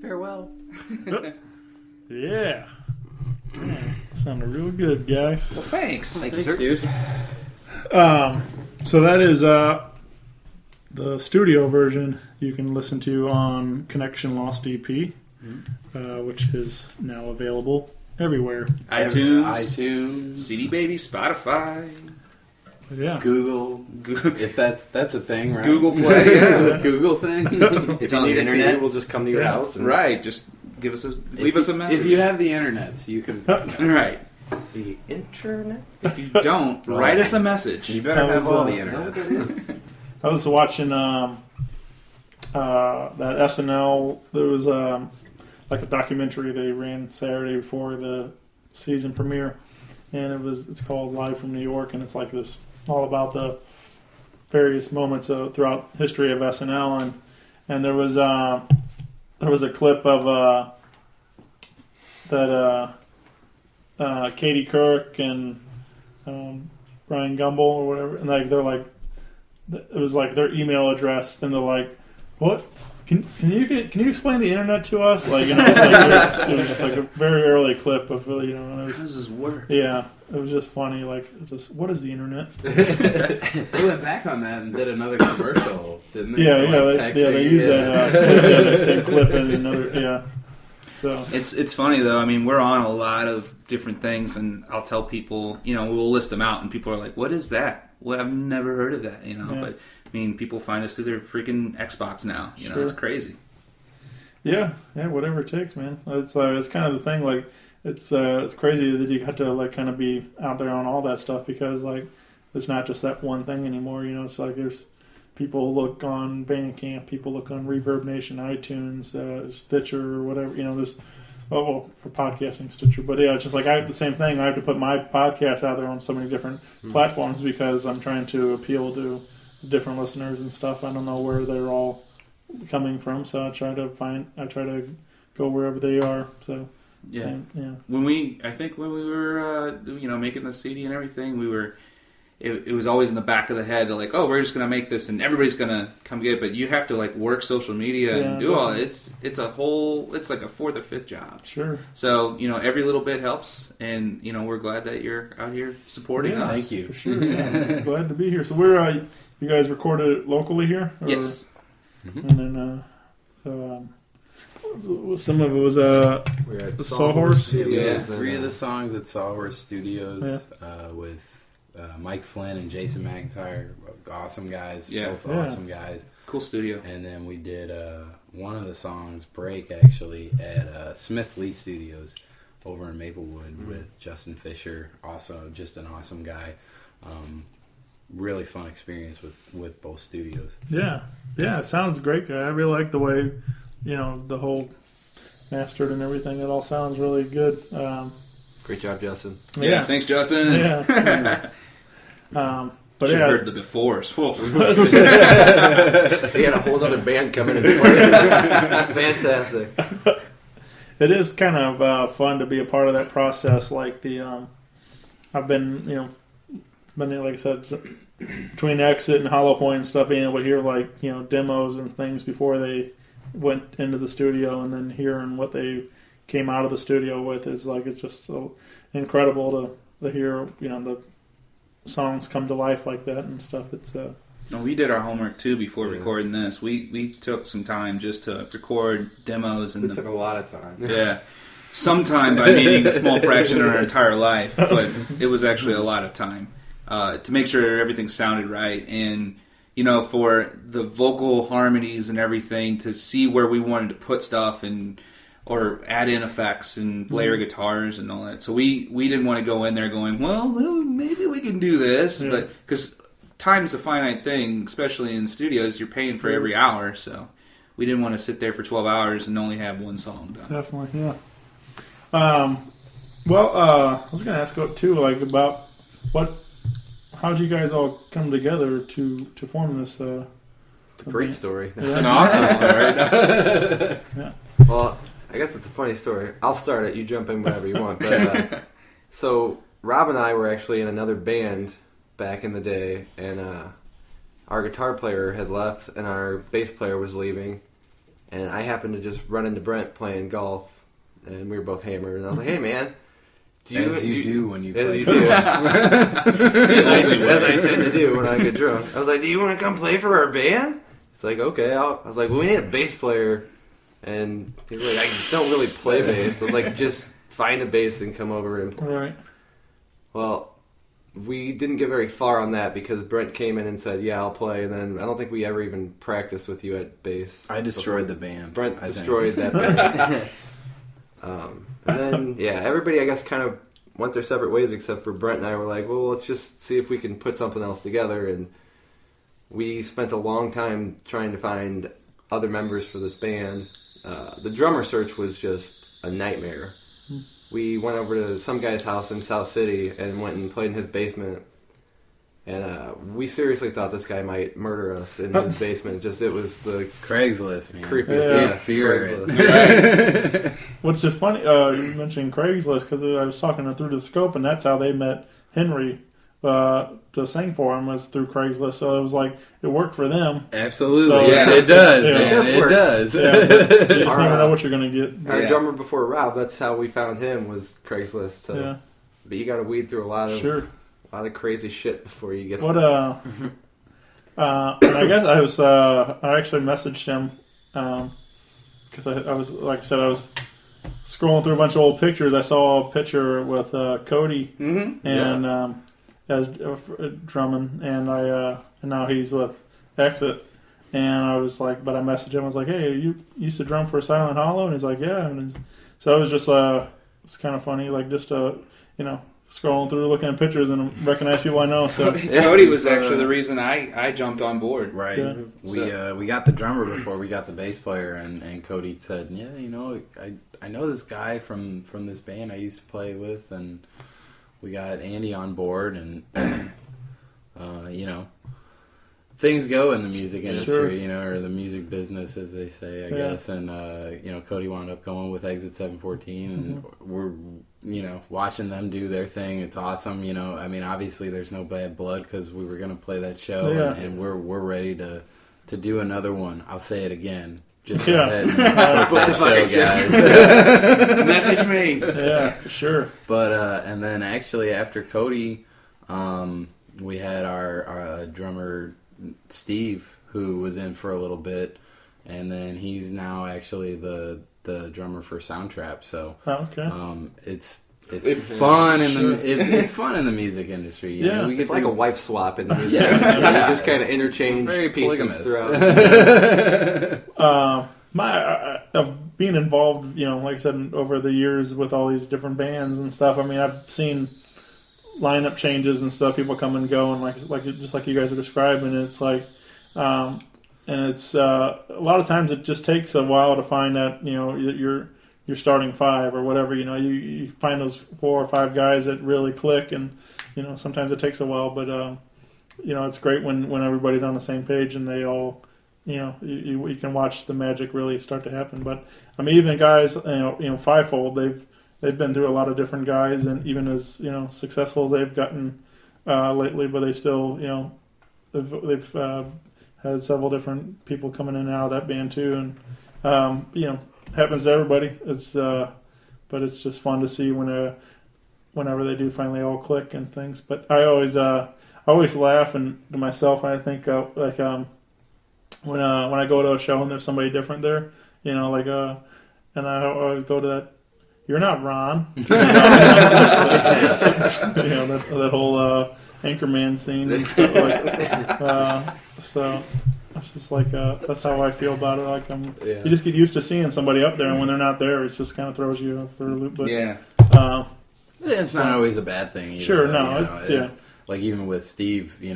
Farewell. Yeah. Sounded real good, guys. Well, thanks. Thanks, dude. So that is the studio version you can listen to on Connection Lost EP, which is now available everywhere. iTunes, CD Baby, Spotify, Yeah. Google. If that's a thing, right? Google Play, yeah. Google thing. It's If on you the need a CD, internet. we'll just come to your house. And Right, just leave us a message. If you have the internet, you can. Right. The internet? If you don't, write us a message. You better That have was, all the I know what internet. that is. I was watching that SNL. There was like a documentary they ran Saturday before the season premiere, and it's called Live from New York, and it's like this all about the various moments throughout history of SNL, and there was a clip of that Katie Couric and Brian Gumbel or whatever, and like they're like, it was like their email address, and they're like, "What? Can you explain the internet to us?" Like, you know, it was just like a very early clip of, you know, and it was, How does this work? yeah, it was just funny. Like, just what is the internet? They went back on that and did another commercial, didn't they? Yeah, For, they use that same clip in another, yeah. So It's funny though. I mean, we're on a lot of different things, and I'll tell people, you know, we'll list them out, and people are like, "What is that? Well, I've never heard of that." You know, Yeah. but I mean, people find us through their freaking Xbox now. You know, Sure. it's crazy. yeah, whatever it takes, man. It's kind of the thing. Like, it's crazy that you have to like kind of be out there on all that stuff, because like there's not just that one thing anymore. You know, it's like there's people look on Bandcamp, people look on Reverb Nation, iTunes, Stitcher, or whatever. You know, there's for podcasting Stitcher, but yeah, it's just like I have the same thing. I have to put my podcast out there on so many different platforms because I'm trying to appeal to different listeners and stuff. I don't know where they're all coming from, so I try to go wherever they are. So Yeah. same, yeah. When we were, you know, making the CD and everything, it was always in the back of the head, like, oh, we're just gonna make this and everybody's gonna come get it. But you have to like work social media and do all. It's like a fourth or fifth job. Sure. So you know, every little bit helps, and you know, we're glad that you're out here supporting Yeah. us. Thank you. For sure. Yeah. Glad to be here. So we're you guys recorded it locally here? Or, Yes. And then some of it was We're at The Sawhorse? Yeah, Studios and, 3 of the songs at Sawhorse Studios Yeah. with Mike Flynn and Jason McIntyre, awesome guys, Yeah. both Yeah. awesome guys. Cool studio. And then we did one of the songs, Break, actually, at Smith Lee Studios over in Maplewood with Justin Fisher, also just an awesome guy. Really fun experience with both studios. Yeah, it sounds great. I really like the way, you know, the whole mastered and everything. It all sounds really good. Great job, Justin. Yeah. Thanks, Justin. Yeah. But Should yeah, have heard the befores. Whoa. He had a whole other band coming and playing. Fantastic. it is kind of fun to be a part of that process. Like I've been, you know, like I said, between Exit and Hollow Point and stuff, being able to hear like, you know, demos and things before they went into the studio, and then hearing what they came out of the studio with is like, it's just so incredible to hear, you know, the songs come to life like that and stuff. It's No, we did our homework too before recording this. We took some time just to record demos, and We took a lot of time. yeah, sometime by meaning a small fraction of our entire life, but it was actually a lot of time to make sure everything sounded right, and you know, for the vocal harmonies and everything, to see where we wanted to put stuff and or add in effects and layer guitars and all that. So we didn't want to go in there going, well, maybe we can do this, but because time's a finite thing, especially in studios, you're paying for every hour, so we didn't want to sit there for 12 hours and only have one song done. definitely, yeah. I was going to ask too, like, about how'd you guys all come together to form this? It's a great story. Yeah. An awesome story. Yeah. Well, I guess it's a funny story. I'll start it. You jump in whenever you want. But so Rob and I were actually in another band back in the day, and our guitar player had left, and our bass player was leaving, and I happened to just run into Brent playing golf, and we were both hammered, and I was like, "Hey, man." As you do when you play. As I tend to do when I get drunk. I was like, "Do you want to come play for our band?" It's like, "Okay." I was like, "Well, we need a bass player," and he was like, "I don't really play bass." I was like, "Just find a bass and come over and play." Right. Well, we didn't get very far on that because Brent came in and said, "Yeah, I'll play," and then I don't think we ever even practiced with you at bass. I destroyed the band. Brent I think. destroyed that band. And then, yeah, everybody, I guess, kind of went their separate ways except for Brent and I were like, well, let's just see if we can put something else together. And we spent a long time trying to find other members for this band. The drummer search was just a nightmare. We went over to some guy's house in South City and went and played in his basement. And we seriously thought this guy might murder us in his basement. It was the Craigslist, man. creepiest. Fear Craigslist. What's just funny, you mentioned Craigslist, because I was talking through the scope, and that's how they met Henry to sing for him, was through Craigslist. So it was like, it worked for them. Absolutely. So, yeah, it does, yeah, man. it does It work. does. Yeah, but you just never know what you're going to get. Our Yeah. drummer before Rob, that's how we found him, was Craigslist. So. Yeah, But you got to weed through a lot of crazy shit before you get What, to and I guess I actually messaged him, because I was, like I said, I was scrolling through a bunch of old pictures. I saw a picture with Cody and as drumming, and and now he's with Exit. And I was like, but I messaged him. I was like, "Hey, you used to drum for Silent Hollow?" And he's like, "Yeah." So it was just it's kind of funny, like just scrolling through, looking at pictures, and recognize people I know. So Cody was actually the reason I jumped on board. Right. Yeah. We got the drummer before we got the bass player, and Cody said, "Yeah, I know this guy from this band I used to play with, and we got Andy on board, and things go in the music industry, or the music business, as they say, I guess. And Cody wound up going with Exit 714, and we're watching them do their thing. It's awesome. I mean, obviously there's no bad blood because we were going to play that show, and we're ready to do another one. I'll say it again. Just go ahead and book that show, guys. Message me. yeah, for sure. But and then actually after Cody, we had our drummer Steve, who was in for a little bit, and then he's now actually the drummer for Soundtrap. So it's fun it's fun in the music industry. You know? We get it's like a wife swap in the music. You just kind of interchange very pieces polygamous throughout. Being involved, like I said, over the years with all these different bands and stuff. I mean, I've seen lineup changes and stuff. People come and go, and just like you guys are describing. It's like, and it's a lot of times it just takes a while to find that you're starting five or whatever. You find those 4 or 5 guys that really click, and sometimes it takes a while, but it's great when everybody's on the same page and they all. You can watch the magic really start to happen. But I mean, even guys, Fivefold, they've been through a lot of different guys, and even as successful as they've gotten lately, but they still they've had several different people coming in and out of that band too, and happens to everybody. It's but it's just fun to see whenever they do finally all click and things. But I always laugh and to myself, and I think when I go to a show and there's somebody different there, and I always go to that. You're not Ron. that whole Anchorman scene and stuff. So it's just like that's how I feel about it. Like you just get used to seeing somebody up there, and when they're not there, it just kind of throws you for a loop. But it's not always a bad thing either. Sure, no, like even with Steve, he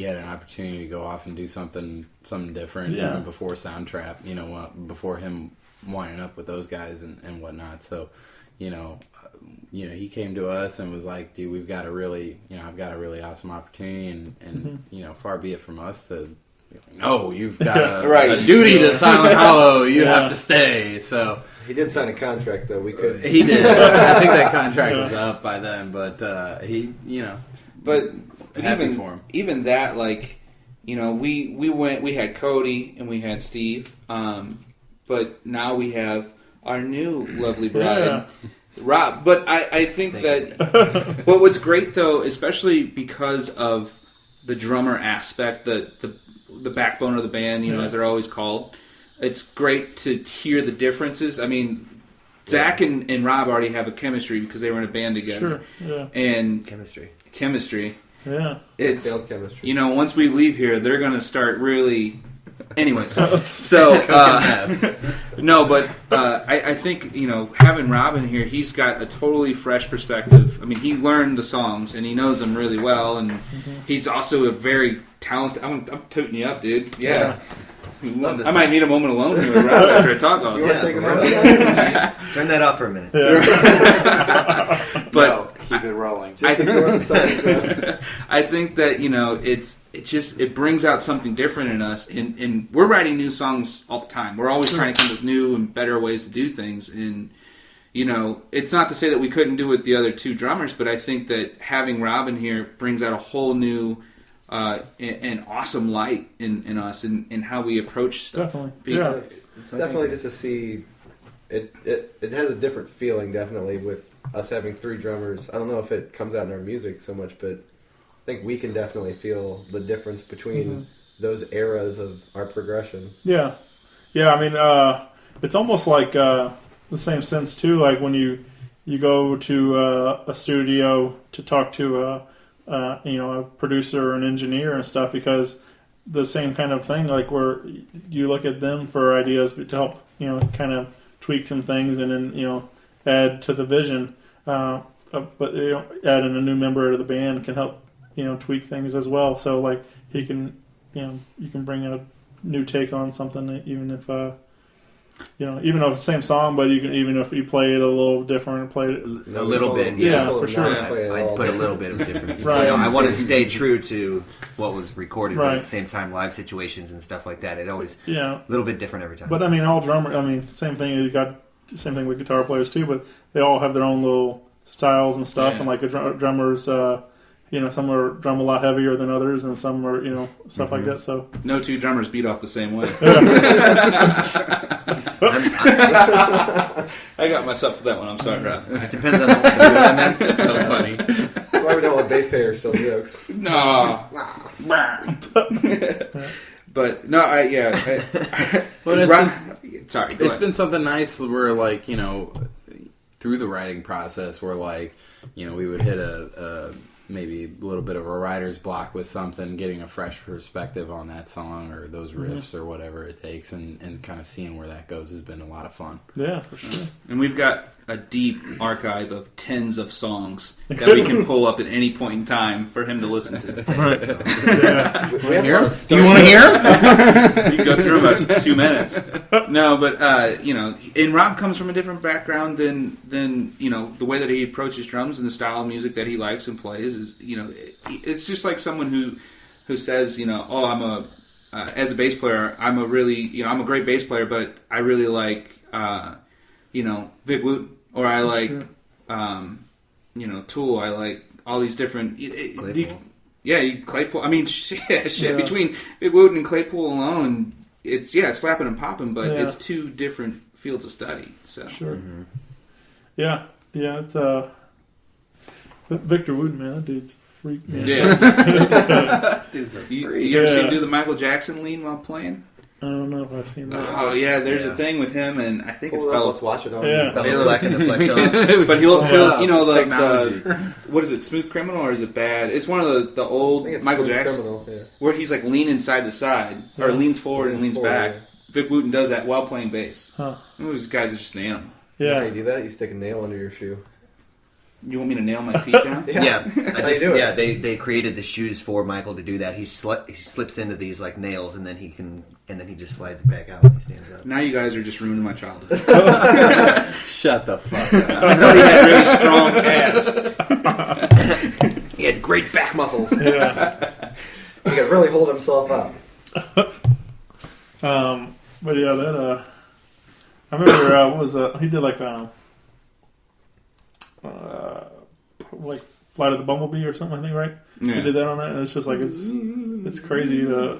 had an opportunity to go off and do something different before Soundtrap, before him winding up with those guys and whatnot. So, he came to us and was like, dude, we've got a really, I've got a really awesome opportunity, and far be it from us to, no, you've got a duty to Silent Hollow. You have to stay. So he did sign a contract, though. We could. He did. I think that contract was up by then, but he, But happy for him. Even that, we had Cody and we had Steve. but now we have our new lovely bride, Yeah. Rob. But I think that. But what's great though, especially because of the drummer aspect, the backbone of the band, you know, as they're always called. It's great to hear the differences. I mean, Zach and Rob already have a chemistry because they were in a band together. Sure. Yeah. And Chemistry. Yeah. It's, Failed chemistry. you know, once we leave here, they're going to start really. Anyway, so no, but I think, you know, having Robin here, he's got a totally fresh perspective. I mean, he learned the songs and he knows them really well, and he's also a very talented. I'm tooting you up, dude. Yeah. I might need a moment alone with Rob after I talk all You day. want to take a minute? Turn that off for a minute. But No, keep it rolling. I Just ignore the signs. I think that, you know, it brings out something different in us, and we're writing new songs all the time. We're always trying to come up with new and better ways to do things, and you know, it's not to say that we couldn't do it with the other two drummers, but I think that having Robin here brings out a whole new and awesome light in us and how we approach stuff. Definitely. Yeah. It's definitely just to see. It has a different feeling, definitely, with us having three drummers. I don't know if it comes out in our music so much, but I think we can definitely feel the difference between those eras of our progression. Yeah. Yeah, I mean, it's almost like the same sense, too, like when you go to a studio to talk to a producer or an engineer and stuff, because the same kind of thing, like where you look at them for ideas to help, you know, kind of tweak some things and then, you know, add to the vision. But, you know, adding a new member of the band can help, you know, tweak things as well. So, like, he can, you know, you can bring a new take on something, even if, you know, even though it's the same song, but you can, even if you play it a little different, play it A little bit, yeah, for sure. I'd put a little bit of a different. Right. You know, I wanted to stay true to what was recorded, but Right. at the same time, live situations and stuff like that. It always yeah. a little bit different every time. But I mean, all drummer. I mean, same thing. You got same thing with guitar players too. But they all have their own little styles and stuff. Yeah. And like drummers, you know, some are drum a lot heavier than others, and some are, you know, stuff like that. So No two drummers beat off the same way. I got myself with that one. I'm sorry, Rob. it depends on the mood. Just so funny. That's why we don't let bass players still jokes. No. But no, But it's sorry. Go It's ahead. been something nice where, like, you know, through the writing process, where, like, you know, we would hit a maybe a little bit of a writer's block with something, getting a fresh perspective on that song or those riffs or whatever it takes, and kind of seeing where that goes has been a lot of fun. yeah, for sure. And we've got a deep archive of tens of songs that we can pull up at any point in time for him to listen to. Right. Yeah. We have a Hear lot 'em? of stuff. You want to hear? You can go through them in 2 minutes. No, but you know, and Rob comes from a different background than you know, the way that he approaches drums and the style of music that he likes and plays is, you know, it's just like someone who says, you know, oh, I'm a as a bass player, I'm a great bass player, but I really like you know, Vic Wooten, or I like you know, Tool. I like all these different. Claypool. I mean, shit. Yeah. Between Vic Wooten and Claypool alone, it's slapping and popping, but Yeah. it's two different fields of study. So Sure. Yeah. Yeah. It's Victor Wooten, man. That dude's a freak, man. yeah. Dude's a you freak. ever see Yeah. him do the Michael Jackson lean while playing? I don't know if I've seen that. Oh yeah, there's Yeah. a thing with him, and I think it's Hold on, let's Bella. watch it on. Yeah. Double black and the flectons. But he'll you know, like Technology. what is it, Smooth Criminal, or is it Bad? It's one of the I old think it's Michael Smooth Jackson Criminal, yeah. where he's like leaning side to side, or Yeah. leans forward and leans forward, back. yeah. Vic Wooten does that while playing bass. Huh. Those guys are just an animal. How Yeah. you do that? You stick a nail under your shoe. You want me to nail my feet down? Yeah, How you do it? they created the shoes for Michael to do that. He slips into these like nails, and then he just slides it back out when he stands up. Now you guys are just ruining my childhood. Shut the fuck up. I thought he had really strong calves. He had great back muscles. Yeah. He could really hold himself up. But yeah, that I remember what was he did like Flight of the Bumblebee or something, I think, right? Yeah. He did that on that, and it's just like it's crazy the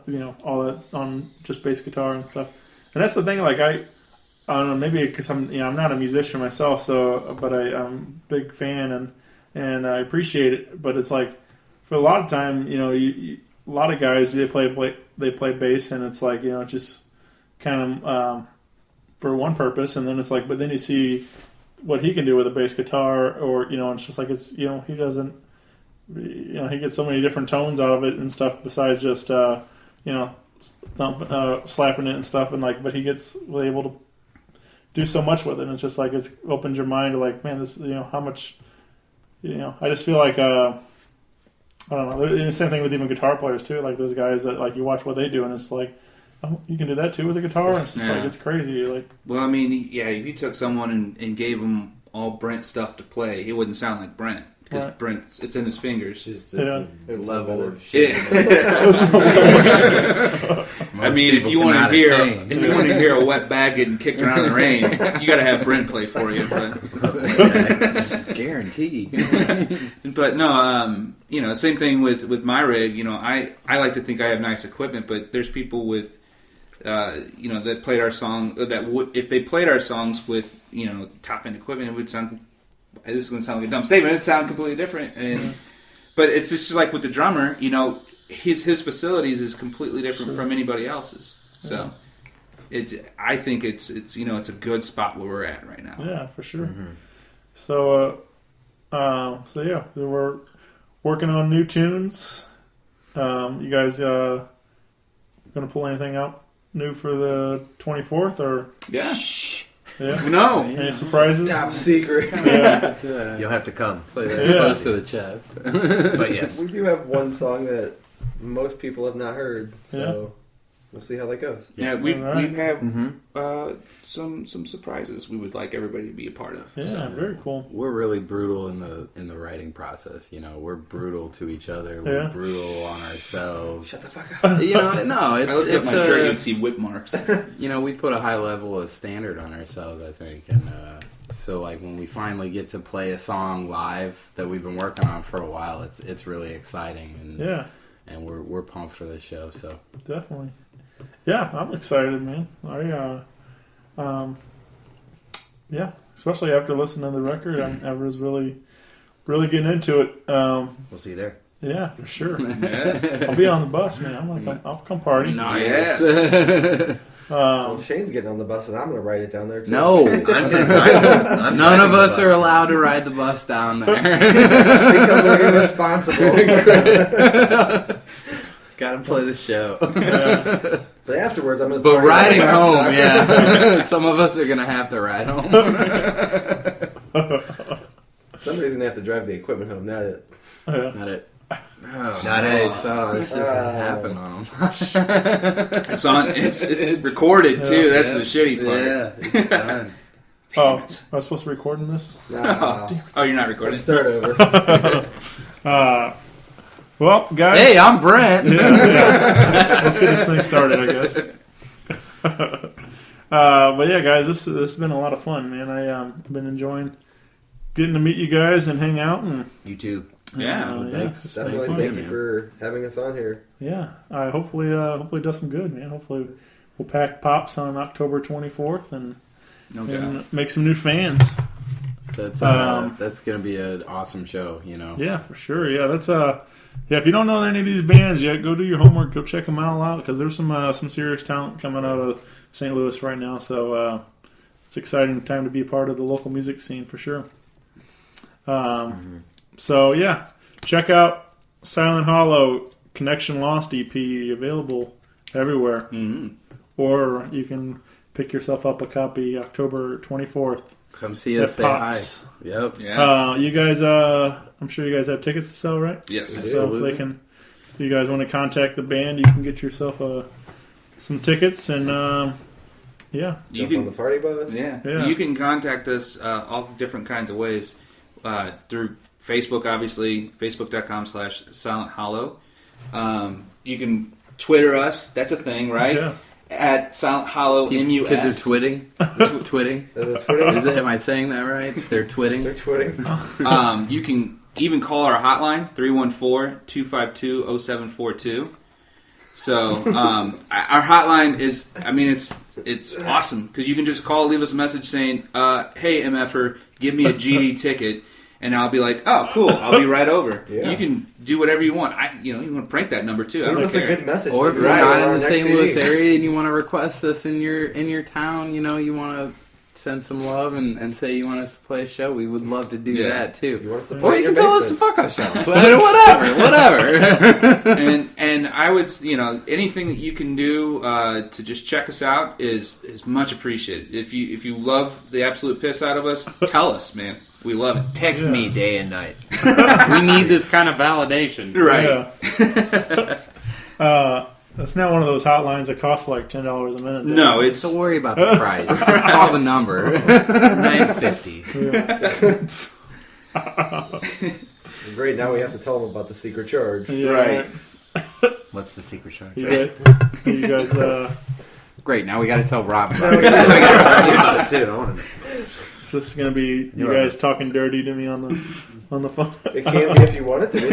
you know, all that on just bass guitar and stuff. that's the thing. Like I don't know, maybe because I'm not a musician myself, but I'm a big fan and I appreciate it. But it's like for a lot of time, a lot of guys they play bass, and it's like just kind of for one purpose, and then it's like, but then you see what he can do with a bass guitar, or it's just like it's he doesn't. He gets so many different tones out of it and stuff besides just slapping it and stuff, and like, but he gets really able to do so much with it. And it's just like it opens your mind to like, man, this how much I just feel like I don't know. The same thing with even guitar players too. Like those guys that like you watch what they do, and it's like, oh, you can do that too with a guitar. And it's just like it's crazy. Like, well, I mean, yeah, if you took someone and gave him all Brent stuff to play, he wouldn't sound like Brent. Because right. Brent, it's in his fingers. It's Yeah. a level of Yeah. shit. I mean, if you want to hear a wet bag getting kicked around in the rain, you got to have Brent play for you. But Guarantee. but no, same thing with my rig. I like to think I have nice equipment, but there's people with, that played our song if they played our songs with top end equipment, it would sound. This is going to sound like a dumb statement. It sounds completely different, but it's just like with the drummer. His facilities is completely different from anybody else's. So, I think it's a good spot where we're at right now. Yeah, for sure. Mm-hmm. So yeah, we're working on new tunes. You guys gonna pull anything out new for the 24th or? Yeah. Yeah. No. Any surprises? Top secret. Yeah. You'll have to come. Play that close to the chest. But yes. We do have one song that most people have not heard, so we'll see how that goes. Yeah, we have Mm-hmm. some surprises we would like everybody to be a part of. Yeah, So. very cool. We're really brutal in the writing process. We're brutal to each other. We're brutal on ourselves. Shut the fuck up. No, I looked at it's my shirt, you'd see whip marks. we put a high level of standard on ourselves, I think, and so like when we finally get to play a song live that we've been working on for a while, it's really exciting, and we're pumped for this show. So Definitely. Yeah, I'm excited, man. Especially after listening to the record, I was really getting into it. We'll see you there. Yeah, for sure. Yes. I'll be on the bus, man. I'll come party. Yes. Well, Shane's getting on the bus, and I'm going to ride it down there, too. no, I'm none of driving the us bus. are allowed to ride the bus down there. Because we're irresponsible. Got to play the show. But afterwards, I'm going to But riding home, yeah. Some of us are going to have to ride home. Somebody's going to have to drive the equipment home, not it. Not it. Oh, Not it. So it's just happened on them. It's on. It's recorded too. That's the shitty part. Yeah, it's done. Oh, am I supposed to be recording this? Nah. Oh, you're not recording. Let's start over. Well, guys. Hey, I'm Brent. Yeah. Let's get this thing started, I guess. But yeah, guys, this has been a lot of fun, man. I've been enjoying getting to meet you guys and hang out, and You too. Yeah. Thanks. Definitely Thanks, thank you man. for having us on here. yeah. Hopefully it does some good, man. Hopefully we'll pack pops on October 24th and No doubt. and make some new fans. That's gonna be an awesome show. Yeah, for sure. Yeah, that's if you don't know any of these bands yet, go do your homework. Go check them out because there's some serious talent coming out of St. Louis right now. So it's an exciting time to be a part of the local music scene for sure. So yeah, check out Silent Hollow Connection Lost EP, available everywhere, or you can pick yourself up a copy October 24th. Come see us. At Say Pops. hi. Yep. Yeah. You guys, I'm sure you guys have tickets to sell, right? Yes. So if you guys want to contact the band, you can get yourself some tickets, and You Jump on the can. party bus. Yeah. Yeah. You can contact us all different kinds of ways through Facebook, obviously, facebook.com/Silent Hollow. You can Twitter us. That's a thing, right? Yeah. At Silent Hollow MUS. Kids are twitting. Twitting. Is it Twitter? Am I saying that right? They're twitting. They're twitting. You can even call our hotline, 314-252-0742. So our hotline is, I mean, it's awesome because you can just call, leave us a message saying, "Hey MFer, give me a GD ticket," and I'll be like, "Oh, cool, I'll be right over." Yeah. You can do whatever you want. You want to prank that number too. I Leave don't us a care. good message. Or if maybe you're we'll not on in our the next St. Louis CD. area and you want to request us in your town, you want to send some love and say you want us to play a show, we would love to do that too. You want us to Or play you in can your tell us to basement. fuck ourselves. Whatever. and I would, anything that you can do to just check us out is much appreciated. If you love the absolute piss out of us, tell us, man. We love it. Text me day and night. We need this kind of validation. Right. Yeah. That's not one of those hotlines that costs like $10 a minute. No, it's Don't worry about the price. Just call the number. $9.50. Great, now we have to tell them about the secret charge. Yeah, Right. What's the secret charge? You guys, Great, now we got to tell Rob. I gotta tell you about it too. I want to know. it's just gonna be you You're guys talking dirty to me on the phone. It can be if you want it to be.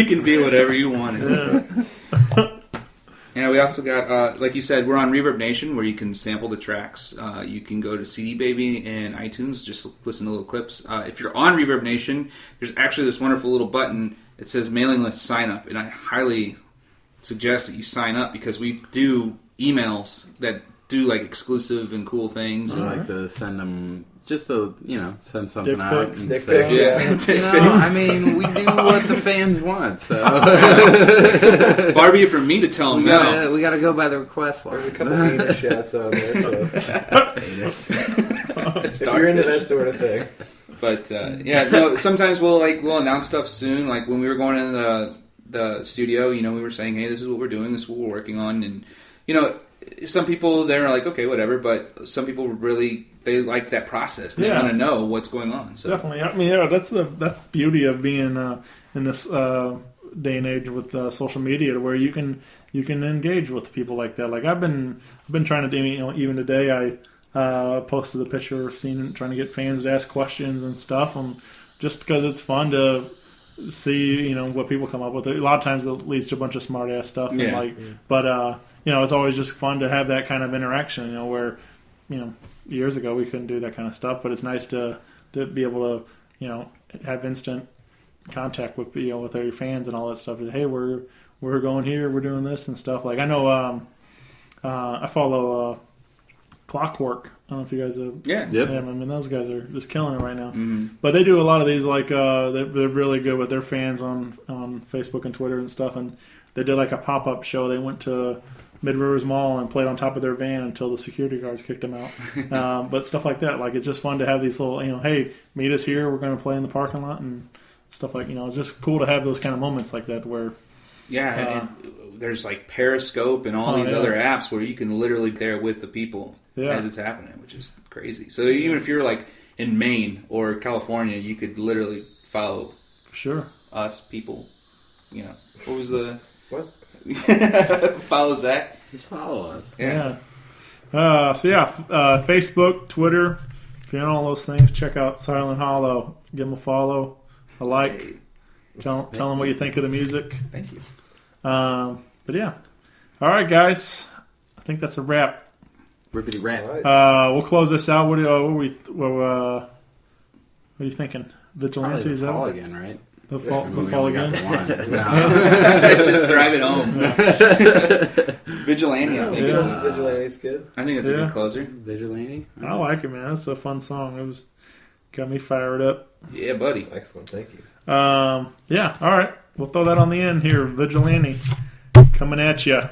you can be whatever you want it to be. And we also got, like you said, we're on Reverb Nation where you can sample the tracks. You can go to CD Baby and iTunes, just listen to little clips. If you're on Reverb Nation, there's actually this wonderful little button. It says mailing list sign up, and I highly suggest that you sign up because we do emails that do like exclusive and cool things. I like to send them just to, send something Dick out. pics. And Dick say, pics, yeah. I mean, we do what the fans want, so Far be it from me to tell them no. we gotta go by the request There's a line. couple penis shots on there, so Anus. if you're into that sort of thing. But no. Sometimes we'll announce stuff soon. Like when we were going in the studio, we were saying, "Hey, this is what we're doing. This is what we're working on." And some people they're like, "Okay, whatever." But some people really they like that process. They want to know what's going on. So Definitely. I mean, that's the beauty of being in this day and age with social media, to where you can engage with people like that. Like I've been trying to do. Even today I posted a picture of trying to get fans to ask questions and stuff, just because it's fun to see what people come up with. A lot of times it leads to a bunch of smart ass stuff. Yeah. But it's always just fun to have that kind of interaction. Where years ago we couldn't do that kind of stuff, but it's nice to be able to have instant contact with with our fans and all that stuff. Hey, we're going here, we're doing this and stuff. Like I know I follow Clockwork. I don't know if you guys have. yeah. Yep. Yeah, I mean those guys are just killing it right now. Mm-hmm. But they do a lot of these they're really good with their fans on Facebook and Twitter and stuff. And they did like a pop-up show. They went to Mid Rivers Mall and played on top of their van until the security guards kicked them out. But stuff like that, like it's just fun to have these little hey, meet us here. We're going to play in the parking lot and stuff like it's just cool to have those kind of moments like that where. Yeah, and there's like Periscope and all these other apps where you can literally be there with the people as it's happening, which is crazy. So even if you're like in Maine or California, you could literally follow For sure. us people. What was the What? follow Zach? Just follow us. Yeah. Facebook, Twitter. If you're on all those things, check out Silent Hollow. Give them a follow, a like. Hey, Tell them what you think of the music. thank you. But yeah. All right, guys. I think that's a wrap. Rippity rap. All right. We'll close this out. What are you thinking? Probably Vigilante? the Is that fall what- again, right? The fall, I mean, the we fall only got again? the one. No. Just drive it home. Vigilante, I think. Yeah. Vigilante's good. I think it's a Yeah. good closer. Vigilante? I like it, man. It's a fun song. It got me fired up. Yeah, buddy. Excellent, thank you. Yeah, all right. We'll throw that on the end here. Vigilante coming at you.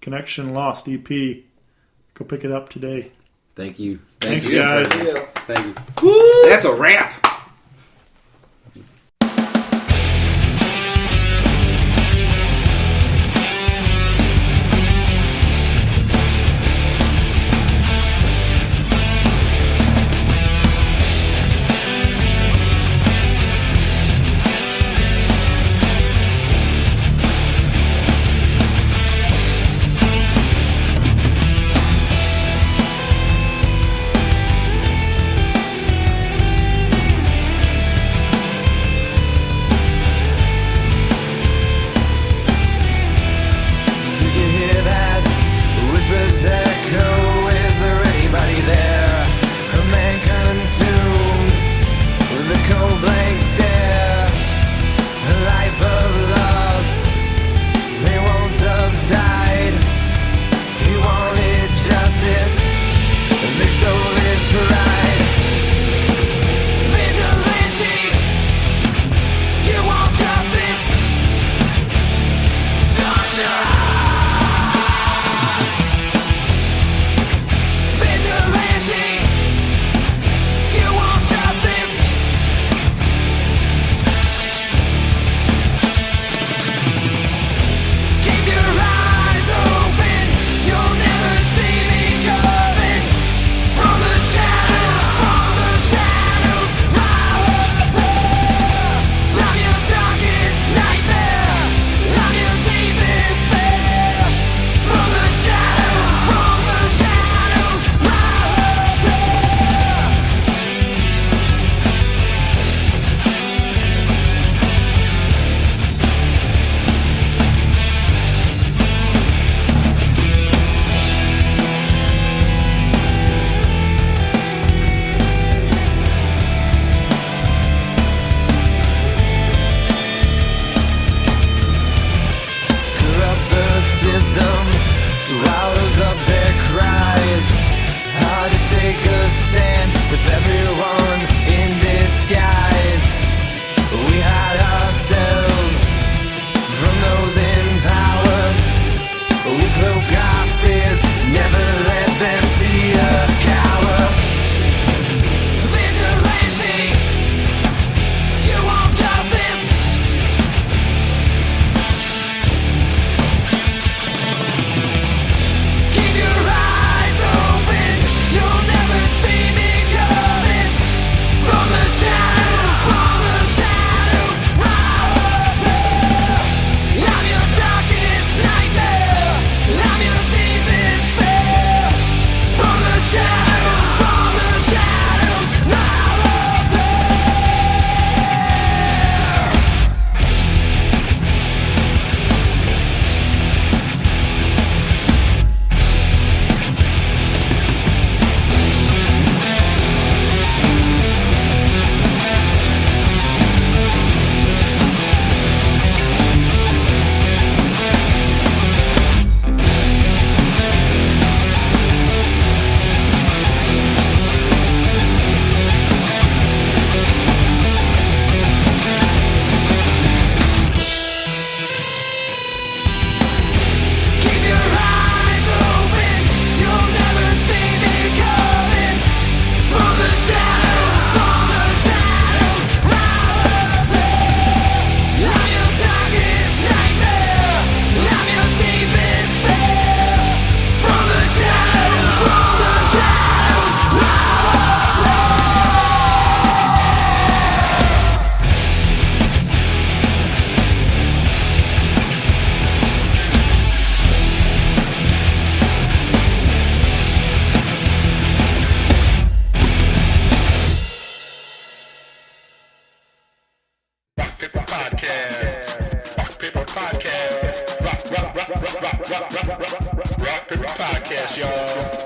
Connection Lost EP. Go pick it up today. Thank you. Thanks, you. guys. Thank you. That's a wrap. Rock Paper Podcast, y'all.